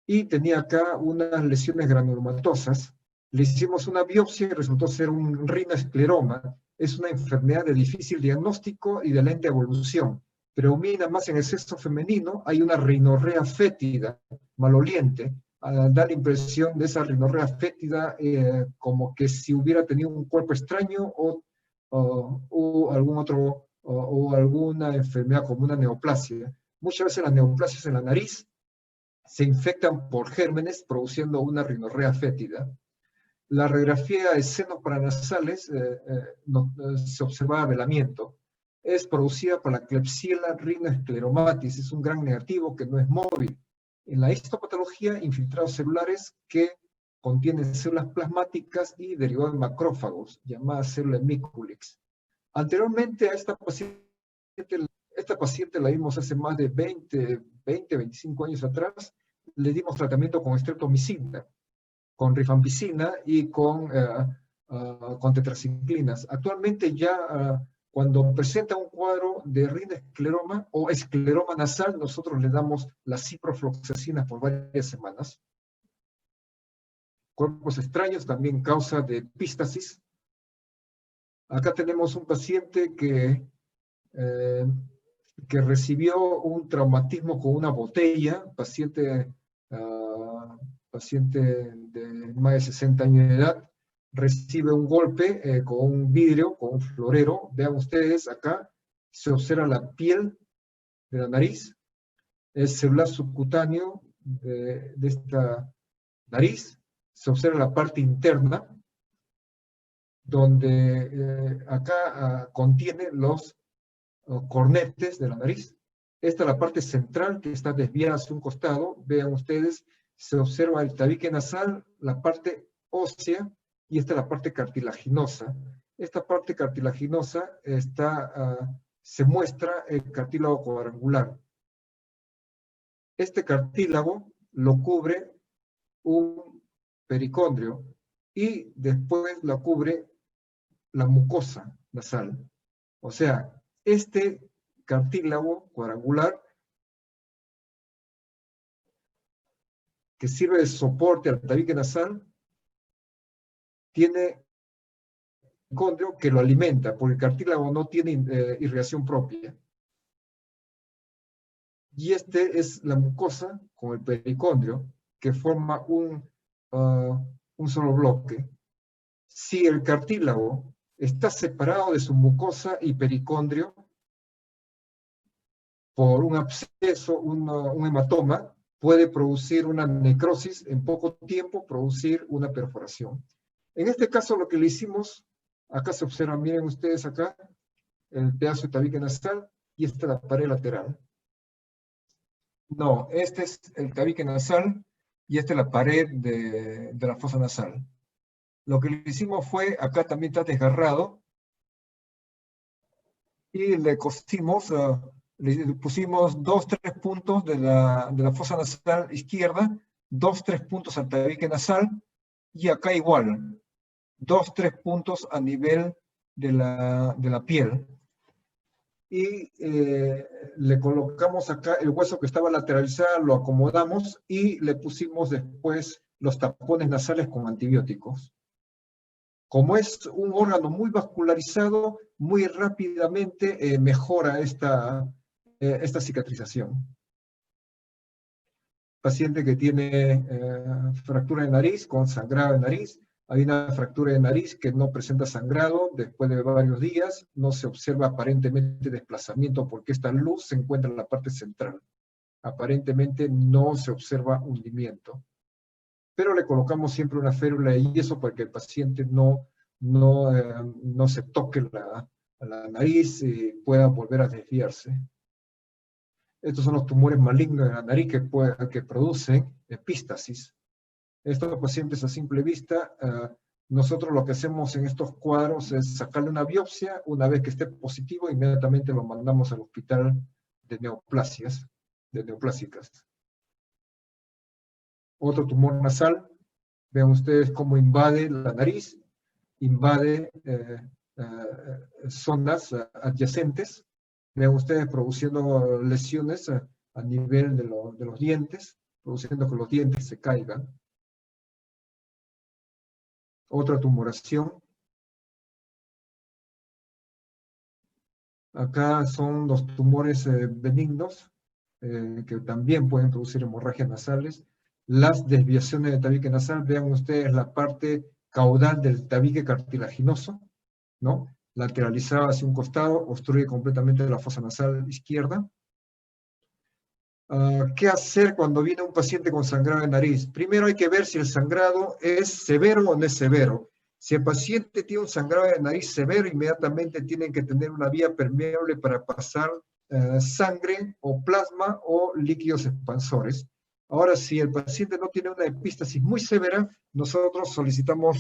y tenía acá unas lesiones granulomatosas. Le hicimos una biopsia y resultó ser un rinoescleroma. Es una enfermedad de difícil diagnóstico y de lenta evolución. Predomina más en el sexo femenino. Hay una rinorrea fétida, maloliente. Da la impresión de esa rinorrea fétida como que si hubiera tenido un cuerpo extraño o algún otro, o alguna enfermedad como una neoplasia. Muchas veces las neoplasias en la nariz se infectan por gérmenes produciendo una rinorrea fétida. La radiografía de senos paranasales se observaba velamiento. Es producida por la Klebsiella rhinoescleromatis. Es un gran negativo que no es móvil. En la histopatología, infiltrados celulares que contienen células plasmáticas y derivados de macrófagos, llamadas células Miculix. Anteriormente a esta paciente la vimos hace más de 25 años atrás. Le dimos tratamiento con streptomicina, con rifampicina y con tetraciclinas. Actualmente ya cuando presenta un cuadro de rinoescleroma o escleroma nasal, nosotros le damos la ciprofloxacina por varias semanas. Cuerpos extraños también causa de epístasis. Acá tenemos un paciente que recibió un traumatismo con una botella, paciente de más de 60 años de edad, recibe un golpe con un vidrio, con un florero. Vean ustedes acá, se observa la piel de la nariz, el celular subcutáneo de esta nariz, se observa la parte interna, donde acá contiene los cornetes de la nariz. Esta es la parte central que está desviada hacia un costado. Vean ustedes, se observa el tabique nasal, la parte ósea, y esta es la parte cartilaginosa. Esta parte cartilaginosa se muestra el cartílago cuadrangular. Este cartílago lo cubre un pericondrio y después lo cubre la mucosa nasal. O sea, este cartílago cuadrangular que sirve de soporte al tabique nasal tiene pericondrio que lo alimenta, porque el cartílago no tiene irrigación propia. Y este es la mucosa con el pericondrio que forma un solo bloque. Si el cartílago está separado de su mucosa y pericondrio por un absceso, un hematoma, puede producir una necrosis, en poco tiempo producir una perforación. En este caso lo que le hicimos, acá se observa, miren ustedes acá, el pedazo de tabique nasal y esta es la pared lateral. No, este es el tabique nasal y esta es la pared de la fosa nasal. Lo que le hicimos fue, acá también está desgarrado, y le cosimos, le pusimos 2-3 puntos de la fosa nasal izquierda, 2-3 puntos al tabique nasal, y acá igual, 2-3 puntos a nivel de la piel. Y le colocamos acá el hueso que estaba lateralizado, lo acomodamos y le pusimos después los tapones nasales con antibióticos. Como es un órgano muy vascularizado, muy rápidamente mejora esta cicatrización. Paciente que tiene fractura de nariz con sangrado de nariz. Hay una fractura de nariz que no presenta sangrado después de varios días. No se observa aparentemente desplazamiento porque esta luz se encuentra en la parte central. Aparentemente no se observa hundimiento. Pero le colocamos siempre una férula de yeso para que el paciente no se toque la nariz y pueda volver a desviarse. Estos son los tumores malignos de la nariz que producen epístasis. Estos pacientes a simple vista, nosotros lo que hacemos en estos cuadros es sacarle una biopsia. Una vez que esté positivo, inmediatamente lo mandamos al hospital de neoplásicas. Otro tumor nasal, vean ustedes cómo invade la nariz, invade zonas adyacentes, Vean ustedes produciendo lesiones a nivel de los dientes, produciendo que los dientes se caigan. Otra tumoración. Acá son los tumores benignos, que también pueden producir hemorragias nasales. Las desviaciones de tabique nasal, vean ustedes la parte caudal del tabique cartilaginoso, ¿no? Lateralizada hacia un costado, obstruye completamente la fosa nasal izquierda. ¿Qué hacer cuando viene un paciente con sangrado de nariz? Primero hay que ver si el sangrado es severo o no es severo. Si el paciente tiene un sangrado de nariz severo, inmediatamente tienen que tener una vía permeable para pasar sangre o plasma o líquidos expansores. Ahora, si el paciente no tiene una epístasis muy severa, nosotros solicitamos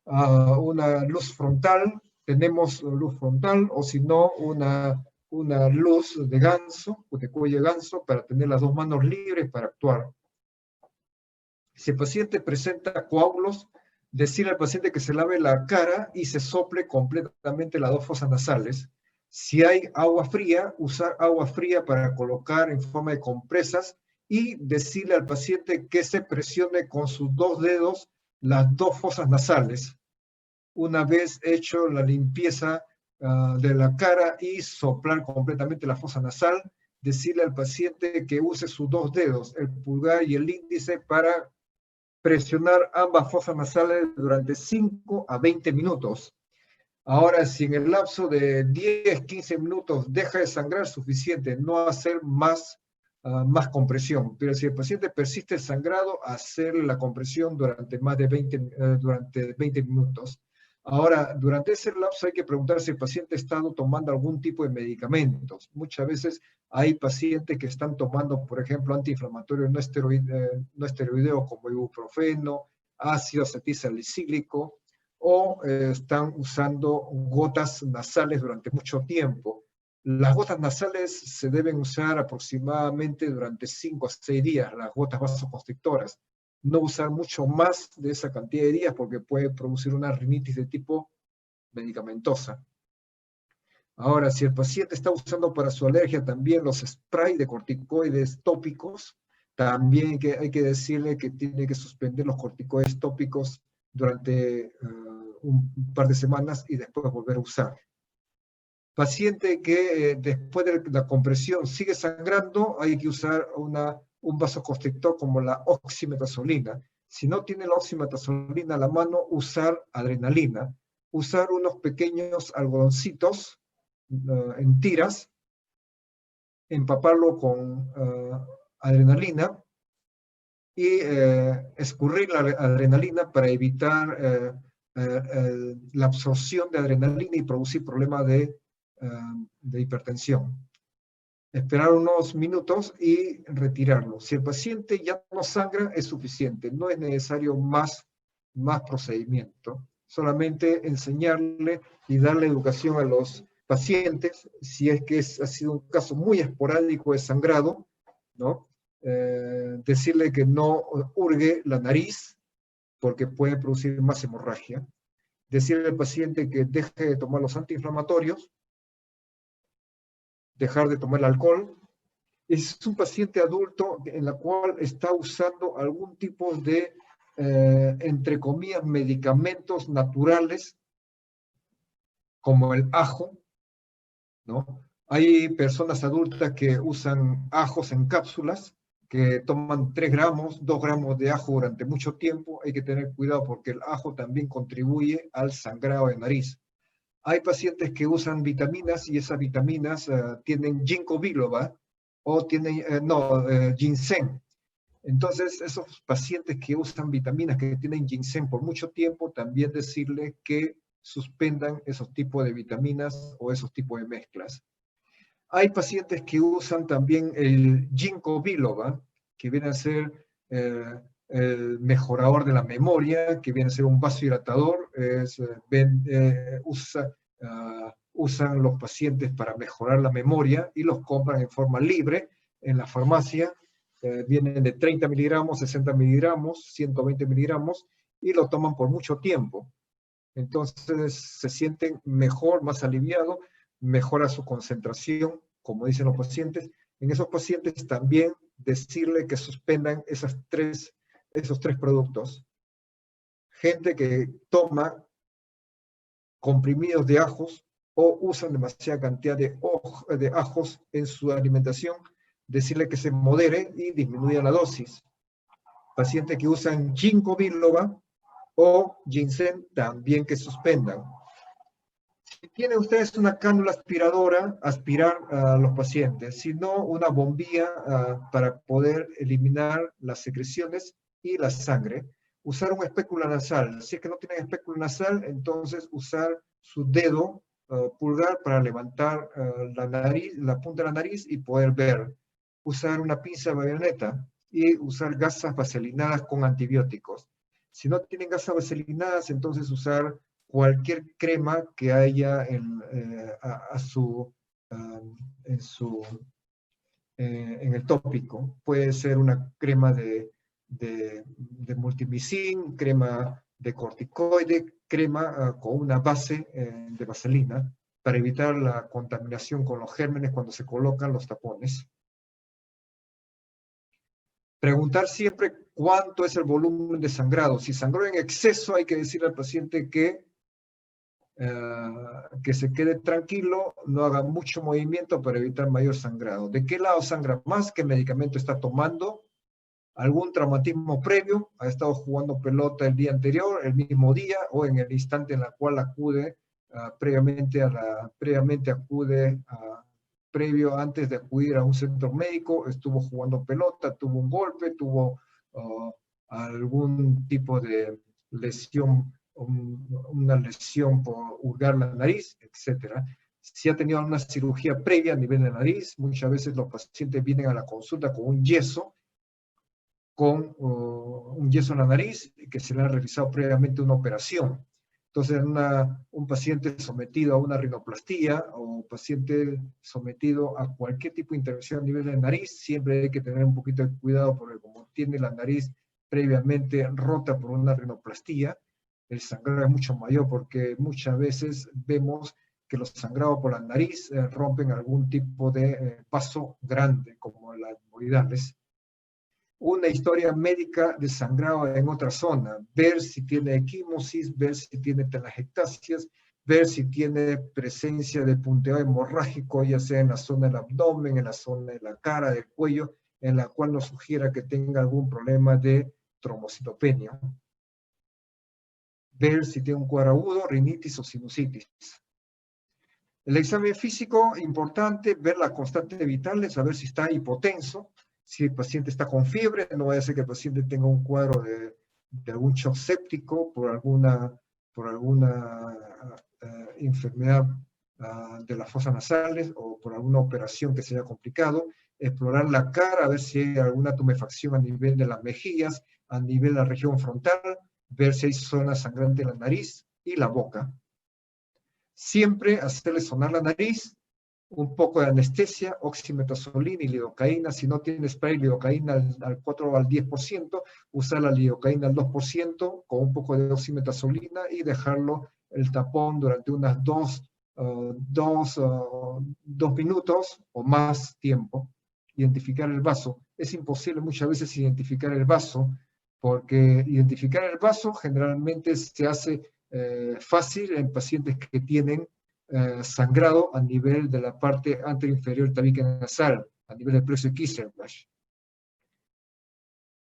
una luz frontal, tenemos luz frontal, o si no, una luz de ganso, de cuello de ganso, para tener las dos manos libres para actuar. Si el paciente presenta coágulos, decirle al paciente que se lave la cara y se sople completamente las dos fosas nasales. Si hay agua fría, usar agua fría para colocar en forma de compresas y decirle al paciente que se presione con sus dos dedos las dos fosas nasales. Una vez hecho la limpieza de la cara y soplar completamente la fosa nasal, decirle al paciente que use sus dos dedos, el pulgar y el índice, para presionar ambas fosas nasales durante 5 a 20 minutos. Ahora, si en el lapso de 10-15 minutos deja de sangrar, suficiente, no hacer más compresión. Pero si el paciente persiste el sangrado, hacer la compresión durante más de 20 minutos. Ahora, durante ese lapso hay que preguntar si el paciente ha estado tomando algún tipo de medicamentos. Muchas veces hay pacientes que están tomando, por ejemplo, antiinflamatorios no esteroideos como ibuprofeno, ácido acetilsalicílico, o están usando gotas nasales durante mucho tiempo. Las gotas nasales se deben usar aproximadamente durante 5 a 6 días, las gotas vasoconstrictoras. No usar mucho más de esa cantidad de días porque puede producir una rinitis de tipo medicamentosa. Ahora, si el paciente está usando para su alergia también los sprays de corticoides tópicos, también hay que decirle que tiene que suspender los corticoides tópicos durante un par de semanas y después volver a usar. Paciente que después de la compresión sigue sangrando, hay que usar un vasoconstrictor como la oximetazolina. Si no tiene la oximetazolina a la mano, usar adrenalina. Usar unos pequeños algodoncitos en tiras, empaparlo con adrenalina y escurrir la adrenalina para evitar la absorción de adrenalina y producir problemas de hipertensión. Esperar unos minutos y retirarlo. Si el paciente ya no sangra, es suficiente. No es necesario más procedimiento. Solamente enseñarle y darle educación a los pacientes, si es que ha sido un caso muy esporádico de sangrado, ¿no? Decirle que no hurgue la nariz, porque puede producir más hemorragia. Decirle al paciente que deje de tomar los antiinflamatorios, dejar de tomar el alcohol. Es un paciente adulto en la cual está usando algún tipo de, entre comillas, medicamentos naturales, como el ajo, ¿no? Hay personas adultas que usan ajos en cápsulas, que toman 3 gramos, 2 gramos de ajo durante mucho tiempo. Hay que tener cuidado porque el ajo también contribuye al sangrado de nariz. Hay pacientes que usan vitaminas y esas vitaminas tienen ginkgo biloba o tienen, ginseng. Entonces, esos pacientes que usan vitaminas que tienen ginseng por mucho tiempo, también decirles que suspendan esos tipos de vitaminas o esos tipos de mezclas. Hay pacientes que usan también el ginkgo biloba, que viene a ser el mejorador de la memoria, que viene a ser un vasodilatador, usan los pacientes para mejorar la memoria y los compran en forma libre en la farmacia. Vienen de 30 miligramos, 60 miligramos, 120 miligramos y lo toman por mucho tiempo. Entonces se sienten mejor, más aliviados, mejora su concentración como dicen los pacientes, en esos pacientes también decirle que suspendan esos tres productos. Gente que toma comprimidos de ajos o usan demasiada cantidad de ajos en su alimentación, decirle que se modere y disminuya la dosis. Pacientes que usan ginkgo biloba o ginseng también que suspendan. Si tienen ustedes una cánula aspiradora, aspirar a los pacientes, si no una bombilla para poder eliminar las secreciones y la sangre. Usar un espécula nasal. Si es que no tienen espécula nasal, entonces usar su dedo pulgar para levantar la nariz, la punta de la nariz y poder ver. Usar una pinza bayoneta y usar gasas vaselinadas con antibióticos. Si no tienen gasas vaselinadas, entonces usar cualquier crema que haya en el tópico. Puede ser una crema de multimicin, crema de corticoide, crema con una base de vaselina para evitar la contaminación con los gérmenes cuando se colocan los tapones. Preguntar siempre cuánto es el volumen de sangrado. Si sangró en exceso, hay que decirle al paciente que se quede tranquilo, no haga mucho movimiento para evitar mayor sangrado. ¿De qué lado sangra más? ¿Qué medicamento está tomando? ¿Algún traumatismo previo? ¿Ha estado jugando pelota el día anterior, el mismo día o en el instante en el cual acude previo antes de acudir a un centro médico, estuvo jugando pelota, tuvo un golpe, tuvo algún tipo de lesión, una lesión por hurgar la nariz, etc. Si ha tenido una cirugía previa a nivel de nariz, muchas veces los pacientes vienen a la consulta con un yeso en la nariz que se le ha realizado previamente una operación. Entonces, un paciente sometido a una rinoplastía o paciente sometido a cualquier tipo de intervención a nivel de nariz, siempre hay que tener un poquito de cuidado porque como tiene la nariz previamente rota por una rinoplastía, el sangrado es mucho mayor porque muchas veces vemos que los sangrados por la nariz rompen algún tipo de vaso grande, como las hemorroidales. Una historia médica de sangrado en otra zona, ver si tiene equimosis, ver si tiene telangiectasias, ver si tiene presencia de punteo hemorrágico, ya sea en la zona del abdomen, en la zona de la cara, del cuello, en la cual nos sugiera que tenga algún problema de trombocitopenia. Ver si tiene un cuadro agudo, rinitis o sinusitis. El examen físico, importante, ver las constantes vitales, saber si está hipotenso, si el paciente está con fiebre, no vaya a ser que el paciente tenga un cuadro de algún shock séptico por alguna enfermedad de las fosas nasales o por alguna operación que se haya complicado. Explorar la cara, a ver si hay alguna tumefacción a nivel de las mejillas, a nivel de la región frontal, ver si hay zonas sangrantes en la nariz y la boca. Siempre hacerle sonar la nariz, un poco de anestesia, oximetazolina y lidocaína. Si no tiene spray, lidocaína al 4 o al 10%, usar la lidocaína al 2% con un poco de oximetazolina y dejarlo el tapón durante unas dos minutos o más tiempo. Identificar el vaso. Es imposible muchas veces identificar el vaso, porque identificar el vaso generalmente se hace fácil en pacientes que tienen sangrado a nivel de la parte anteroinferior tabique nasal, a nivel del plexo de Kisselbach.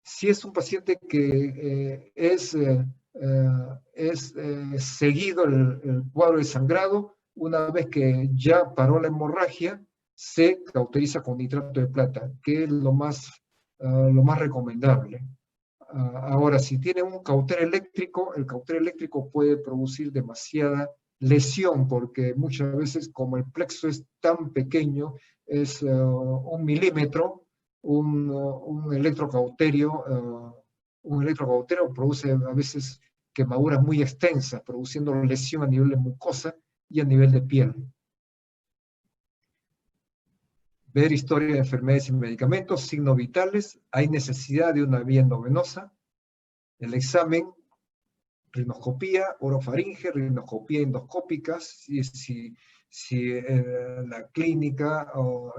Si es un paciente que es seguido el cuadro de sangrado, una vez que ya paró la hemorragia, se cauteriza con nitrato de plata, que es lo más recomendable. Ahora, si tiene un cauter eléctrico, el cauter eléctrico puede producir demasiada lesión, porque muchas veces, como el plexo es tan pequeño, es 1 milímetro, un electrocauterio produce a veces quemaduras muy extensas, produciendo lesión a nivel de mucosa y a nivel de piel. Ver historia de enfermedades y medicamentos, signos vitales, hay necesidad de una vía endovenosa, el examen, rinoscopía, orofaringe, rinoscopía endoscópica, si si la clínica o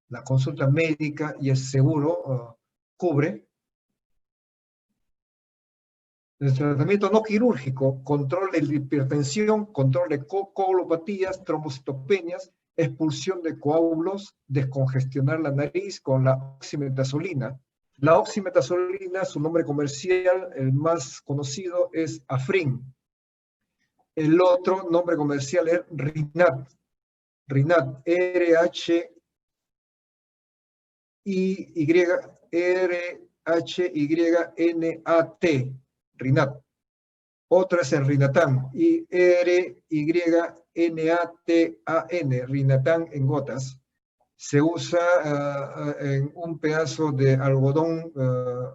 la consulta médica y el seguro cubre. El tratamiento no quirúrgico, control de hipertensión, control de coagulopatías, trombocitopenias, expulsión de coágulos, descongestionar la nariz con la oximetazolina. La oximetazolina, su nombre comercial, el más conocido, es Afrin. El otro nombre comercial es Rinat. Rinat, R-H-Y-N-A-T. Rinat. Otro es el Rinatán, R-Y-N-A-T-A-N, Rinatán en gotas. Se usa en un pedazo de algodón,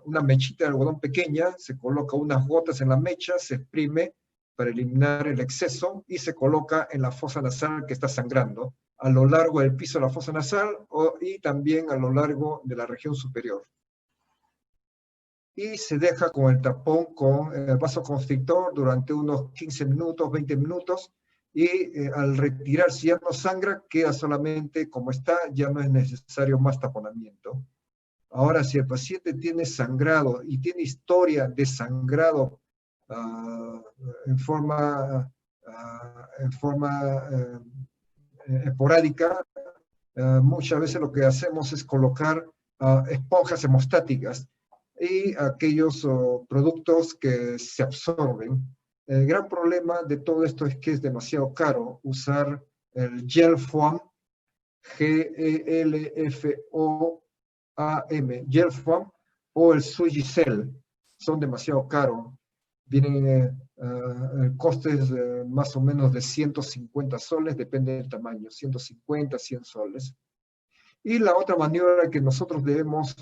una mechita de algodón pequeña, se coloca unas gotas en la mecha, se exprime para eliminar el exceso y se coloca en la fosa nasal que está sangrando, a lo largo del piso de la fosa nasal y también a lo largo de la región superior. Y se deja con el tapón con el vasoconstrictor durante unos 15 minutos, 20 minutos, y al retirar, si ya no sangra, queda solamente como está, ya no es necesario más taponamiento. Ahora, si el paciente tiene sangrado y tiene historia de sangrado en forma esporádica, muchas veces lo que hacemos es colocar esponjas hemostáticas y aquellos productos que se absorben. El gran problema de todo esto es que es demasiado caro usar el gel foam, G-E-L-F-O-A-M, gel foam, o el Sugicel. Son demasiado caros. Vienen, el coste es más o menos de 150 soles, depende del tamaño, 150, 100 soles. Y la otra maniobra que nosotros debemos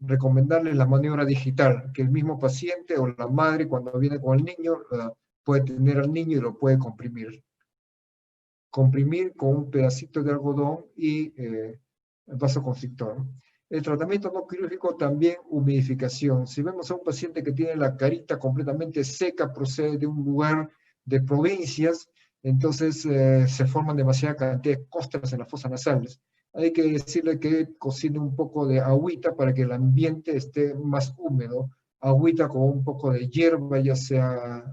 recomendarle es la maniobra digital, que el mismo paciente o la madre cuando viene con el niño puede tener al niño y lo puede comprimir. Comprimir con un pedacito de algodón y el vasoconstrictor. El tratamiento no quirúrgico también humidificación. Si vemos a un paciente que tiene la carita completamente seca, procede de un lugar de provincias, entonces se forman demasiada cantidad de costras en las fosas nasales. Hay que decirle que cocine un poco de agüita para que el ambiente esté más húmedo. Agüita con un poco de hierba, ya sea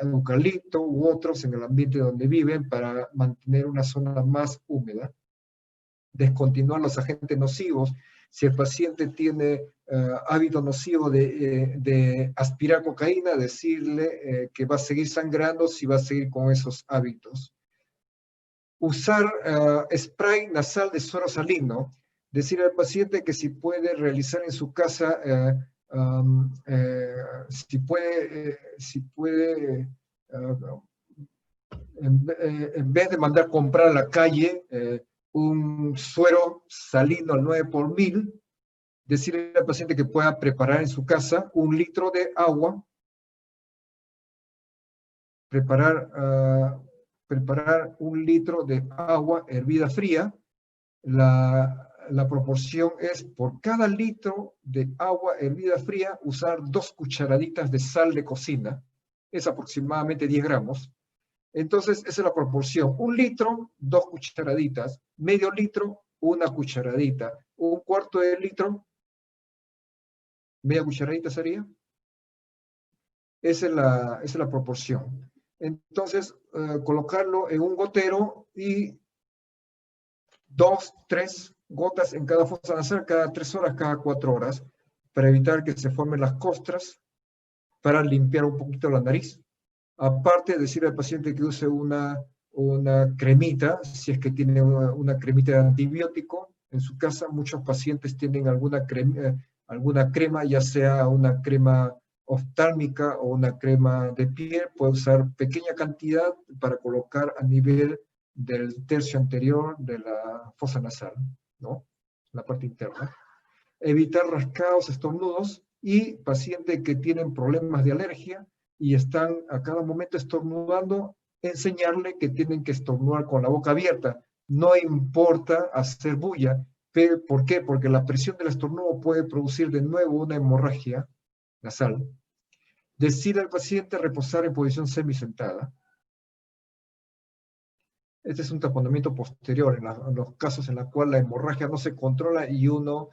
eucalipto u otros en el ambiente donde viven para mantener una zona más húmeda. Descontinuar los agentes nocivos. Si el paciente tiene hábito nocivo de aspirar cocaína, decirle que va a seguir sangrando si va a seguir con esos hábitos. Usar spray nasal de suero salino. Decirle al paciente que si puede realizar en su casa, si puede en vez de mandar comprar a la calle un suero salino al 9×1000, decirle al paciente que pueda preparar en su casa 1 litro de agua, preparar 1 litro de agua hervida fría. La proporción es por cada litro de agua hervida fría usar 2 cucharaditas de sal de cocina, es aproximadamente 10 gramos. Entonces, esa es la proporción. 1 litro, 2 cucharaditas. Medio litro, 1 cucharadita. 1/4 de litro, media cucharadita sería. Esa es la proporción. Entonces, colocarlo en un gotero y 2, 3 gotas en cada fosa nasal, cada 3 horas, cada 4 horas, para evitar que se formen las costras, para limpiar un poquito la nariz. Aparte, decirle al paciente que use una cremita, si es que tiene una cremita de antibiótico. En su casa, muchos pacientes tienen alguna crema, ya sea una crema oftálmica o una crema de piel. Puede usar pequeña cantidad para colocar a nivel del tercio anterior de la fosa nasal, ¿no? La parte interna. Evitar rascados, estornudos, y pacientes que tienen problemas de alergia y están a cada momento estornudando, enseñarle que tienen que estornudar con la boca abierta. No importa hacer bulla. ¿Por qué? Porque la presión del estornudo puede producir de nuevo una hemorragia nasal. Decirle al paciente reposar en posición semisentada. Este es un taponamiento posterior, en los casos en los cuales la hemorragia no se controla y uno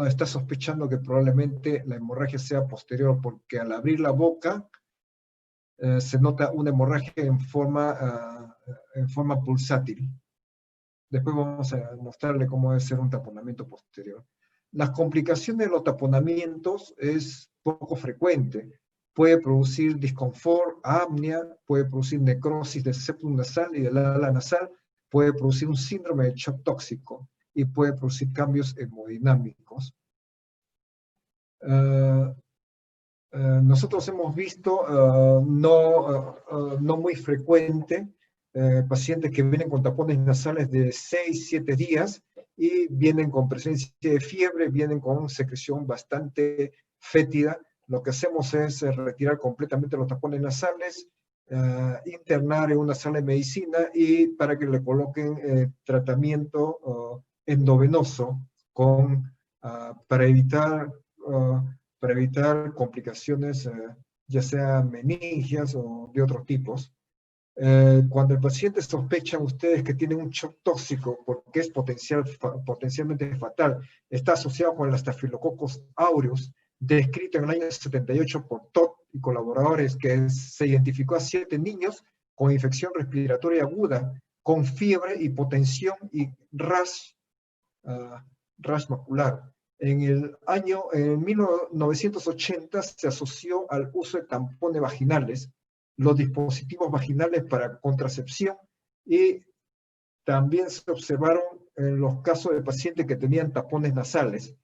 está sospechando que probablemente la hemorragia sea posterior, porque al abrir la boca se nota una hemorragia en forma pulsátil. Después vamos a mostrarle cómo debe ser un taponamiento posterior. Las complicaciones de los taponamientos es poco frecuente. Puede producir disconfort, apnea, puede producir necrosis del septum nasal y del ala nasal, puede producir un síndrome de shock tóxico y puede producir cambios hemodinámicos. Nosotros hemos visto no muy frecuente pacientes que vienen con tapones nasales de 6, 7 días y vienen con presencia de fiebre, vienen con secreción bastante fétida. Lo que hacemos es retirar completamente los tapones nasales, internar en una sala de medicina y para que le coloquen tratamiento endovenoso para evitar complicaciones, ya sea meningias o de otros tipos. Cuando el paciente sospechan ustedes que tiene un shock tóxico porque es potencialmente fatal, está asociado con el Staphylococcus aureus, descrito en el año 78 por Todd y colaboradores, que se identificó a 7 niños con infección respiratoria aguda, con fiebre, hipotensión y rash macular. En 1980 se asoció al uso de tampones vaginales, los dispositivos vaginales para contracepción, y también se observaron en los casos de pacientes que tenían tapones nasales.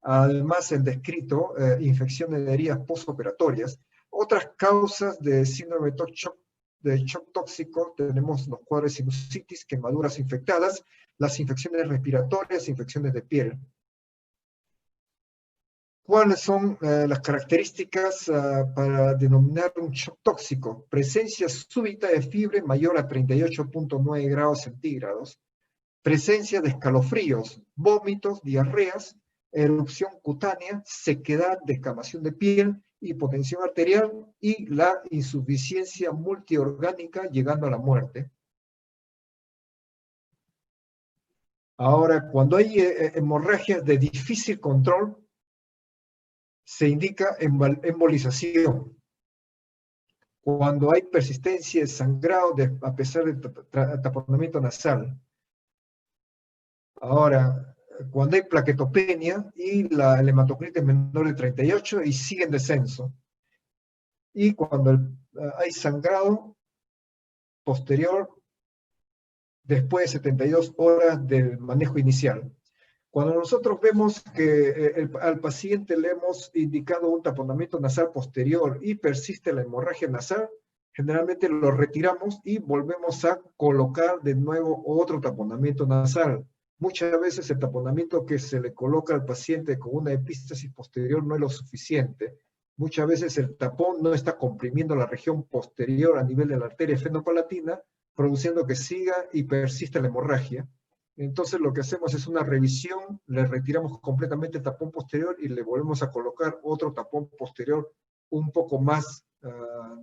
Además, el descrito infecciones de heridas postoperatorias. Otras causas de síndrome de shock tóxico tenemos los cuadros de sinusitis, quemaduras infectadas, las infecciones respiratorias, infecciones de piel. ¿Cuáles son las características para denominar un shock tóxico? Presencia súbita de fiebre mayor a 38.9 grados centígrados, presencia de escalofríos, vómitos, diarreas, erupción cutánea, sequedad, descamación de piel, hipotensión arterial y la insuficiencia multiorgánica llegando a la muerte. Ahora, cuando hay hemorragias de difícil control, se indica embolización. Cuando hay persistencia de sangrado a pesar del taponamiento nasal. Ahora, cuando hay plaquetopenia y la hematocritis menor de 38 y sigue en descenso. Y cuando hay sangrado posterior después de 72 horas del manejo inicial. Cuando nosotros vemos que al paciente le hemos indicado un taponamiento nasal posterior y persiste la hemorragia nasal, generalmente lo retiramos y volvemos a colocar de nuevo otro taponamiento nasal. Muchas veces el taponamiento que se le coloca al paciente con una epístasis posterior no es lo suficiente. Muchas veces el tapón no está comprimiendo la región posterior a nivel de la arteria fenopalatina, produciendo que siga y persista la hemorragia. Entonces lo que hacemos es una revisión, le retiramos completamente el tapón posterior y le volvemos a colocar otro tapón posterior un poco más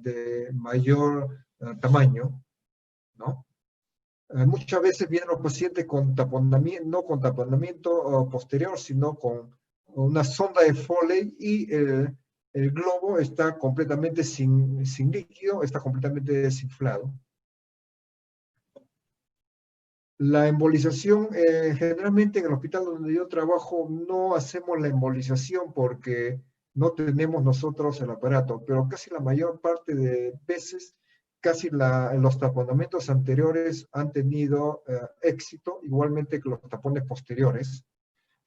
de mayor tamaño, ¿no? Muchas veces vienen los pacientes con taponamiento, no con taponamiento posterior, sino con una sonda de Foley y el globo está completamente sin líquido, está completamente desinflado. La embolización, generalmente en el hospital donde yo trabajo no hacemos la embolización porque no tenemos nosotros el aparato, pero casi la mayor parte de veces, casi los taponamientos anteriores han tenido éxito, igualmente que los tapones posteriores.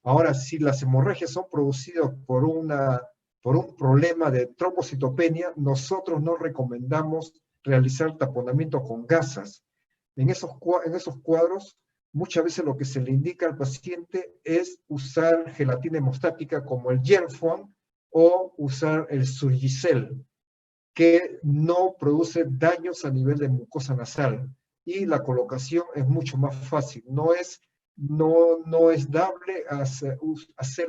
Ahora, si las hemorragias son producidas por un problema de trombocitopenia, nosotros no recomendamos realizar taponamiento con gasas. En esos cuadros, muchas veces lo que se le indica al paciente es usar gelatina hemostática como el Gelfoam o usar el Surgicel, que no produce daños a nivel de mucosa nasal. Y la colocación es mucho más fácil. No es dable hacer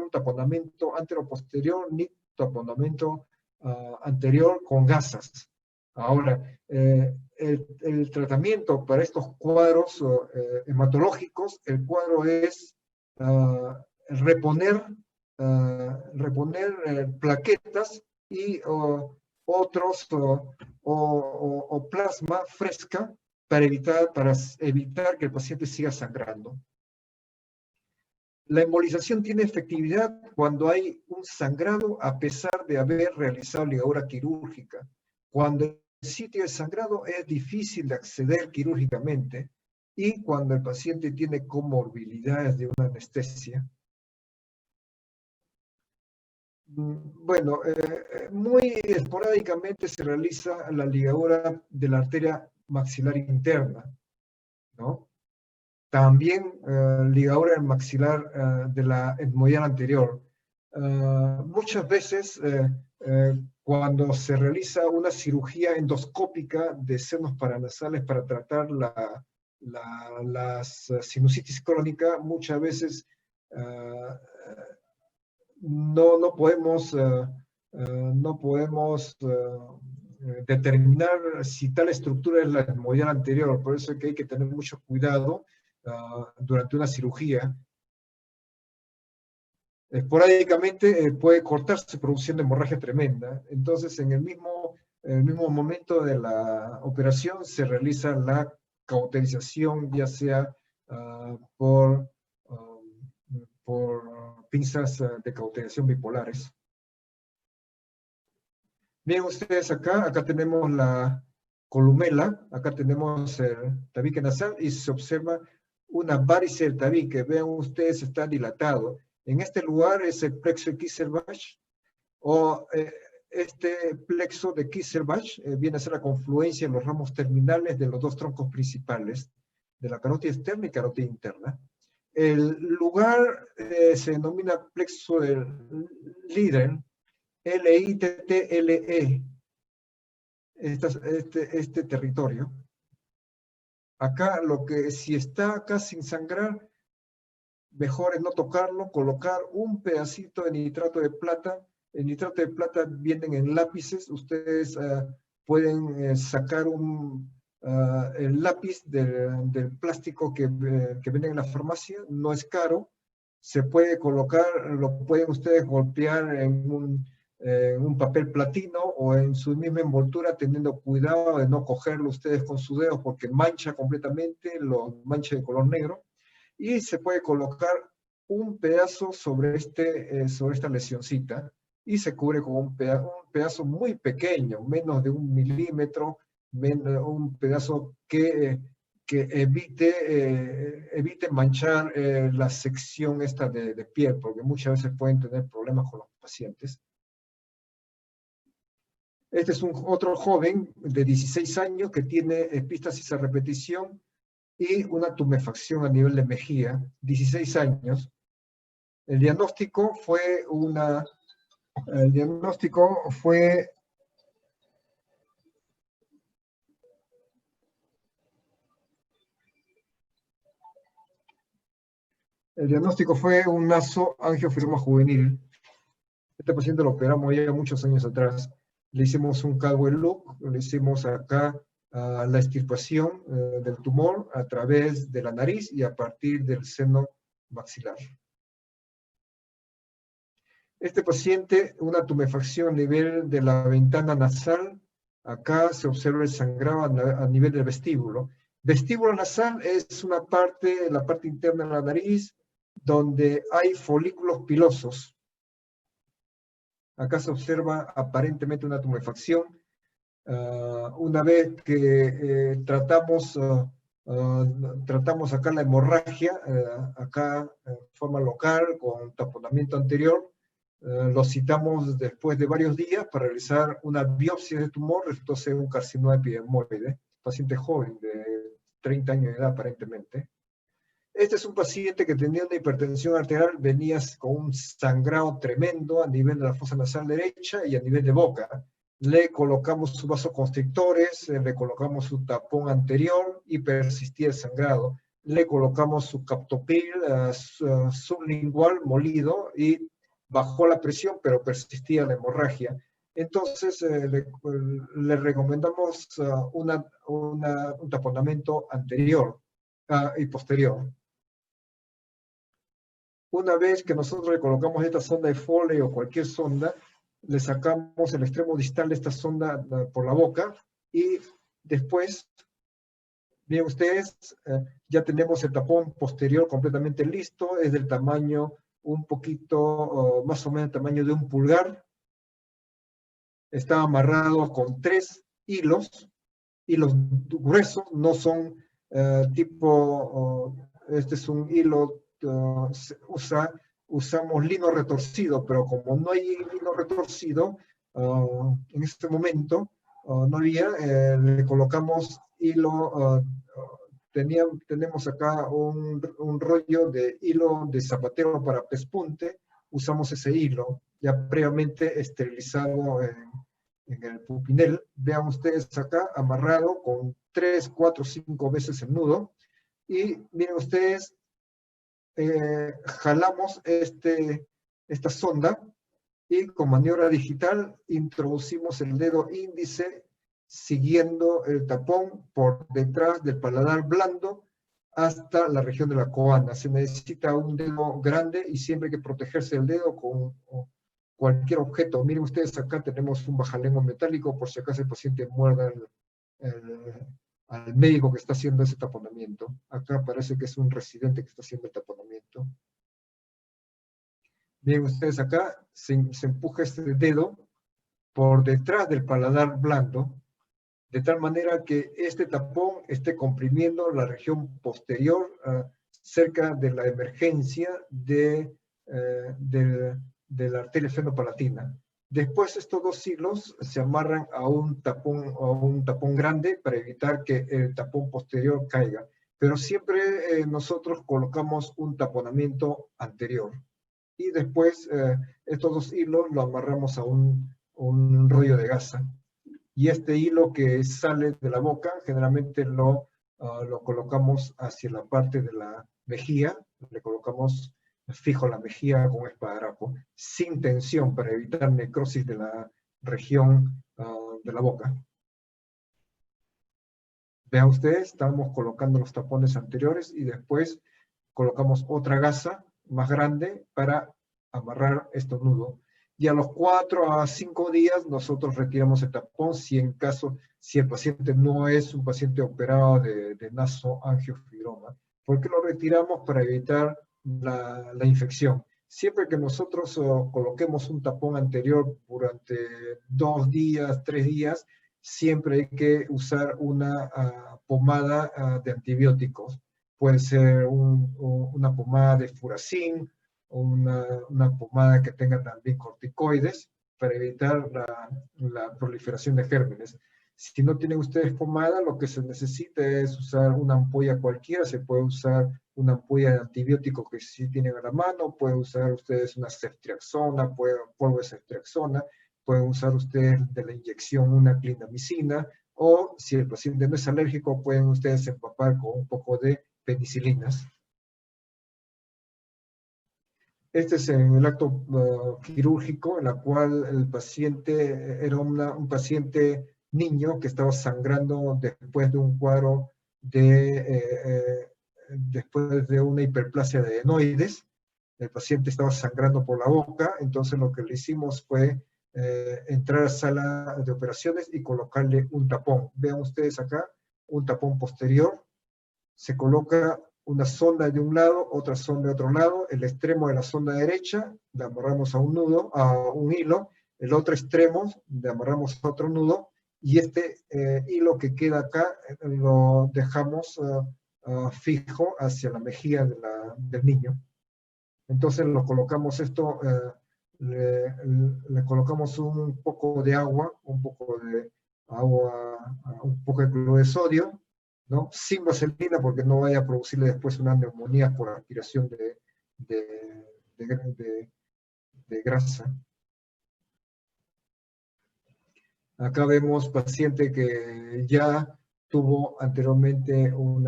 un taponamiento anteroposterior ni taponamiento anterior con gasas. Ahora, el tratamiento para estos cuadros hematológicos, el cuadro es reponer plaquetas y otros o plasma fresca para evitar que el paciente siga sangrando. La embolización tiene efectividad cuando hay un sangrado a pesar de haber realizado ligadura quirúrgica. Cuando el sitio de sangrado es difícil de acceder quirúrgicamente y cuando el paciente tiene comorbilidades de una anestesia. Bueno, muy esporádicamente se realiza la ligadura de la arteria maxilar interna, ¿no? También ligadura del maxilar de la etmoidal anterior. Muchas veces cuando se realiza una cirugía endoscópica de senos paranasales para tratar las sinusitis crónica, muchas veces no podemos determinar si tal estructura es la etmoidal anterior. Por eso es que hay que tener mucho cuidado durante una cirugía. Esporádicamente puede cortarse produciendo hemorragia tremenda. Entonces, en el mismo momento de la operación se realiza la cauterización, ya sea por pinzas de cauterización bipolares. Bien, ustedes acá tenemos la columela, acá tenemos el tabique nasal y se observa una varice del tabique. Vean ustedes, está dilatado. En este lugar es el plexo de Kieselbach, o este plexo de Kieselbach viene a ser la confluencia en los ramos terminales de los dos troncos principales, de la carótida externa y carótida interna. El lugar se denomina plexo del Liddell, L-I-T-T-L-E, este territorio. Acá si está acá sin sangrar, mejor es no tocarlo, colocar un pedacito de nitrato de plata. El nitrato de plata vienen en lápices, ustedes pueden sacar el lápiz del plástico que venden en la farmacia, no es caro, se puede colocar, lo pueden ustedes golpear en un papel platino o en su misma envoltura, teniendo cuidado de no cogerlo ustedes con sus dedos porque mancha completamente, lo mancha de color negro, y se puede colocar un pedazo sobre esta lesioncita y se cubre con un pedazo muy pequeño, menos de 1 milímetro, un pedazo que evite manchar la sección esta de piel, porque muchas veces pueden tener problemas con los pacientes. Este es otro joven de 16 años que tiene epístasis a repetición y una tumefacción a nivel de mejilla, 16 años. El diagnóstico fue un nasoangiofibroma juvenil. Este paciente lo operamos ya muchos años atrás. Le hicimos un Caldwell Look, le hicimos acá la extirpación del tumor a través de la nariz y a partir del seno maxilar. Este paciente, una tumefacción a nivel de la ventana nasal, acá se observa el sangrado a nivel del vestíbulo. Vestíbulo nasal es la parte interna de la nariz donde hay folículos pilosos. Acá se observa aparentemente una tumefacción. Una vez que tratamos acá la hemorragia, acá en forma local, con taponamiento anterior, lo citamos después de varios días para realizar una biopsia de tumor, resultó ser un carcinoma epidermoide, paciente joven de 30 años de edad aparentemente. Este es un paciente que tenía una hipertensión arterial, venía con un sangrado tremendo a nivel de la fosa nasal derecha y a nivel de boca. Le colocamos sus vasoconstrictores, le colocamos su tapón anterior y persistía el sangrado. Le colocamos su captopril sublingual molido y bajó la presión, pero persistía la hemorragia. Entonces, le recomendamos un taponamiento anterior y posterior. Una vez que nosotros le colocamos esta sonda de Foley o cualquier sonda, le sacamos el extremo distal de esta sonda por la boca y después, bien ustedes, ya tenemos el tapón posterior completamente listo, es del tamaño un poquito, más o menos el tamaño de un pulgar. Está amarrado con 3 hilos gruesos, no son este es un hilo, usamos lino retorcido, pero como no hay lino retorcido, en este momento no había, le colocamos hilo, tenemos acá un rollo de hilo de zapatero para pespunte, usamos ese hilo ya previamente esterilizado en el pupinel. Vean ustedes acá, amarrado con 3, 4, 5 veces el nudo. Y miren ustedes, jalamos esta sonda y con maniobra digital introducimos el dedo índice siguiendo el tapón por detrás del paladar blando hasta la región de la coana. Se necesita un dedo grande y siempre hay que protegerse el dedo con cualquier objeto. Miren ustedes, acá tenemos un bajalengua metálico por si acaso el paciente muerda al médico que está haciendo ese taponamiento. Acá parece que es un residente que está haciendo el taponamiento. Miren ustedes acá, se empuja este dedo por detrás del paladar blando, de tal manera que este tapón esté comprimiendo la región posterior cerca de la emergencia de la arteria fenopalatina. Después estos 2 hilos se amarran a un tapón grande para evitar que el tapón posterior caiga. Pero siempre nosotros colocamos un taponamiento anterior. Y después estos 2 hilos lo amarramos a un rollo de gasa. Y este hilo que sale de la boca, generalmente lo colocamos hacia la parte de la mejilla, le colocamos fijo la mejilla con un esparadrapo, sin tensión para evitar necrosis de la región de la boca. Vean ustedes, estamos colocando los tapones anteriores y después colocamos otra gasa más grande para amarrar estos nudos. Y a los 4 a 5 días nosotros retiramos el tapón si el paciente no es un paciente operado de nasoangiofibroma. ¿Por qué lo retiramos? Para evitar la infección. Siempre que nosotros coloquemos un tapón anterior durante 2 días, 3 días, siempre hay que usar una pomada de antibióticos. Puede ser una pomada de furacin, una pomada que tenga también corticoides para evitar la proliferación de gérmenes. Si no tienen ustedes pomada, lo que se necesita es usar una ampolla cualquiera. Se puede usar una ampolla de antibiótico que sí tienen a la mano, pueden usar ustedes una ceftriaxona, polvo de ceftriaxona, pueden usar ustedes de la inyección una clindamicina, o si el paciente no es alérgico, pueden ustedes empapar con un poco de penicilinas. Este es el acto quirúrgico, en la cual el paciente era un paciente niño que estaba sangrando después de un cuadro después de una hiperplasia de adenoides. El paciente estaba sangrando por la boca, entonces lo que le hicimos fue entrar a la sala de operaciones y colocarle un tapón. Vean ustedes acá, un tapón posterior. Se coloca una sonda de un lado, otra sonda de otro lado, el extremo de la sonda derecha, le amarramos a un nudo, a un hilo, el otro extremo le amarramos a otro nudo, y este hilo que queda acá lo dejamos fijo hacia la mejilla del niño. Entonces lo colocamos le colocamos un poco de agua, un poco de cloruro de sodio, ¿no? Sin vaselina, porque no vaya a producirle después una neumonía por aspiración de grasa. Acá vemos paciente que ya tuvo anteriormente un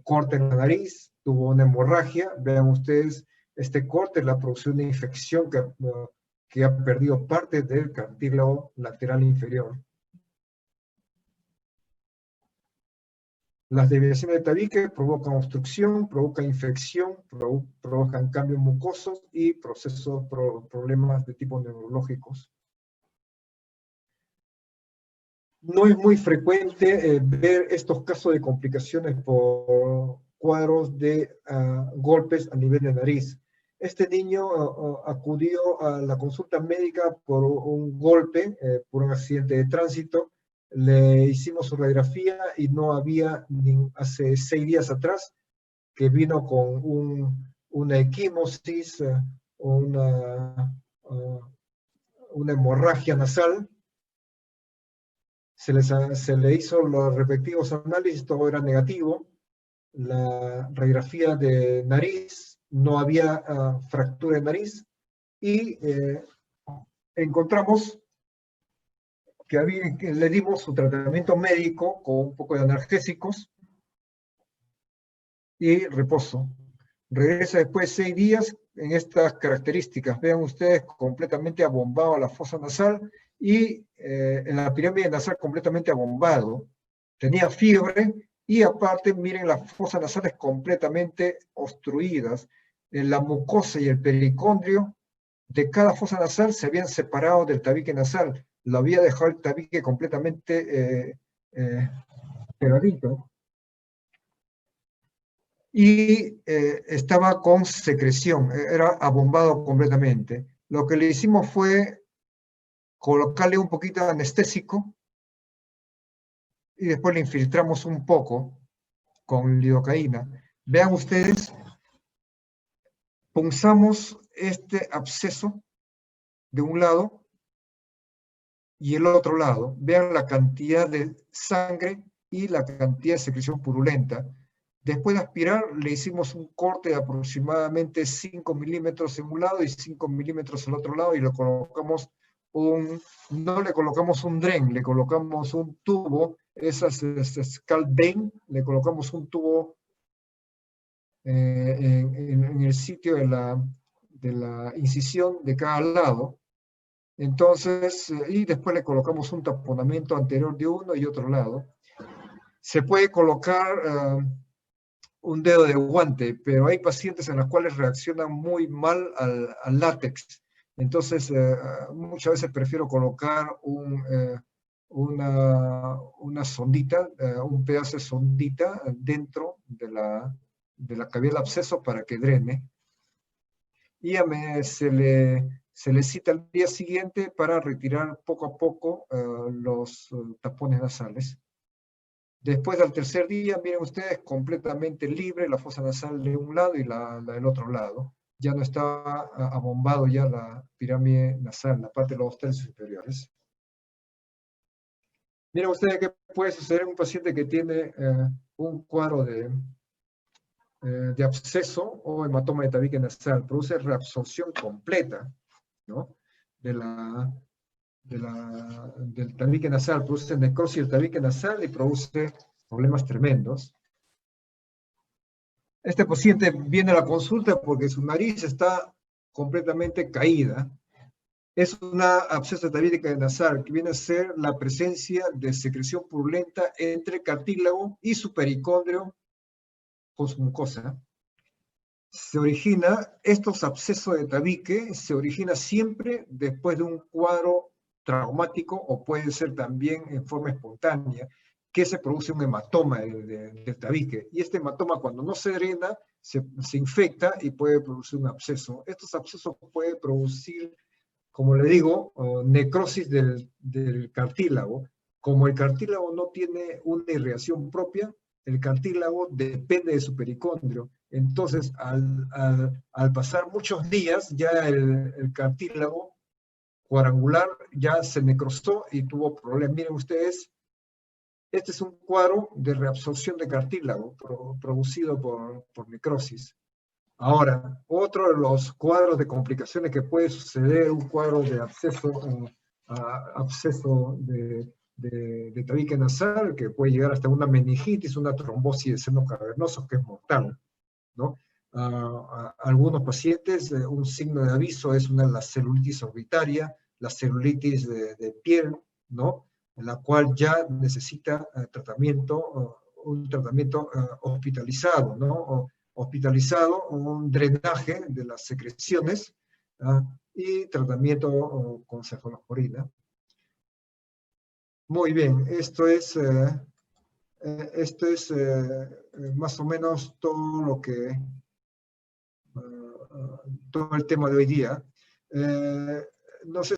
corte en la nariz, tuvo una hemorragia. Vean ustedes, este corte la produjo una infección que ha perdido parte del cartílago lateral inferior. Las desviaciones de tabique provocan obstrucción, provocan infección, provocan cambios mucosos y problemas de tipo neurológicos. No es muy frecuente ver estos casos de complicaciones por cuadros de golpes a nivel de nariz. Este niño acudió a la consulta médica por un golpe, por un accidente de tránsito. Le hicimos su radiografía y no había, hace 6 días atrás, que vino con una equimosis, una hemorragia nasal. Se le hizo los respectivos análisis, todo era negativo. La radiografía de nariz, no había fractura de nariz, y encontramos que le dimos su tratamiento médico con un poco de analgésicos y reposo. Regresa después de 6 días en estas características. Vean ustedes, completamente abombado a la fosa nasal y en la pirámide nasal completamente abombado. Tenía fiebre y aparte, miren las fosas nasales completamente obstruidas. La mucosa y el pericondrio de cada fosa nasal se habían separado del tabique nasal. Lo había dejado el tabique completamente pegadito. Y estaba con secreción, era abombado completamente. Lo que le hicimos fue colocarle un poquito de anestésico y después le infiltramos un poco con lidocaína. Vean ustedes, punzamos este absceso de un lado y el otro lado. Vean la cantidad de sangre y la cantidad de secreción purulenta. Después de aspirar, le hicimos un corte de aproximadamente 5 milímetros en un lado y 5 milímetros al otro lado, y le colocamos no le colocamos un dren, le colocamos un tubo, esas scalp vein, le colocamos un tubo en el sitio de la incisión de cada lado. Entonces, y después le colocamos un taponamiento anterior de uno y otro lado. Se puede colocar un dedo de guante, pero hay pacientes en los cuales reaccionan muy mal al látex. Entonces, muchas veces prefiero colocar una sondita, un pedazo de sondita dentro de la cavidad del absceso para que drene. Y se le cita al día siguiente para retirar poco a poco los tapones nasales. Después del tercer día, miren ustedes, completamente libre la fosa nasal de un lado y la del otro lado. Ya no estaba abombado ya la pirámide nasal, la parte de los dos tercios superiores. Miren ustedes qué puede suceder en un paciente que tiene un cuadro de absceso o hematoma de tabique nasal. Produce reabsorción completa, ¿no?, del tabique nasal, produce necrosis del tabique nasal y produce problemas tremendos. Este paciente viene a la consulta porque su nariz está completamente caída. Es una absceso de tabique nasal, que viene a ser la presencia de secreción purulenta entre cartílago y su pericondrio con su mucosa. Estos abscesos de tabique se origina siempre después de un cuadro traumático, o puede ser también en forma espontánea, que se produce un hematoma del tabique. Y este hematoma, cuando no se drena, se infecta y puede producir un absceso. Estos abscesos pueden producir, como le digo, necrosis del cartílago. Como el cartílago no tiene una irrigación propia, el cartílago depende de su pericondrio. Entonces, al pasar muchos días, ya el cartílago cuadrangular ya se necrosó y tuvo problemas. Miren ustedes, este es un cuadro de reabsorción de cartílago producido por necrosis. Ahora, otro de los cuadros de complicaciones que puede suceder, un cuadro de absceso de tabique nasal, que puede llegar hasta una meningitis, una trombosis de seno cavernoso, que es mortal, ¿no? a algunos pacientes, un signo de aviso es la celulitis orbitaria, la celulitis de piel, ¿no? En la cual ya necesita tratamiento, un tratamiento hospitalizado, ¿no? Hospitalizado, un drenaje de las secreciones y tratamiento con cefalosporina. Muy bien, esto es más o menos todo lo que, todo el tema de hoy día. No sé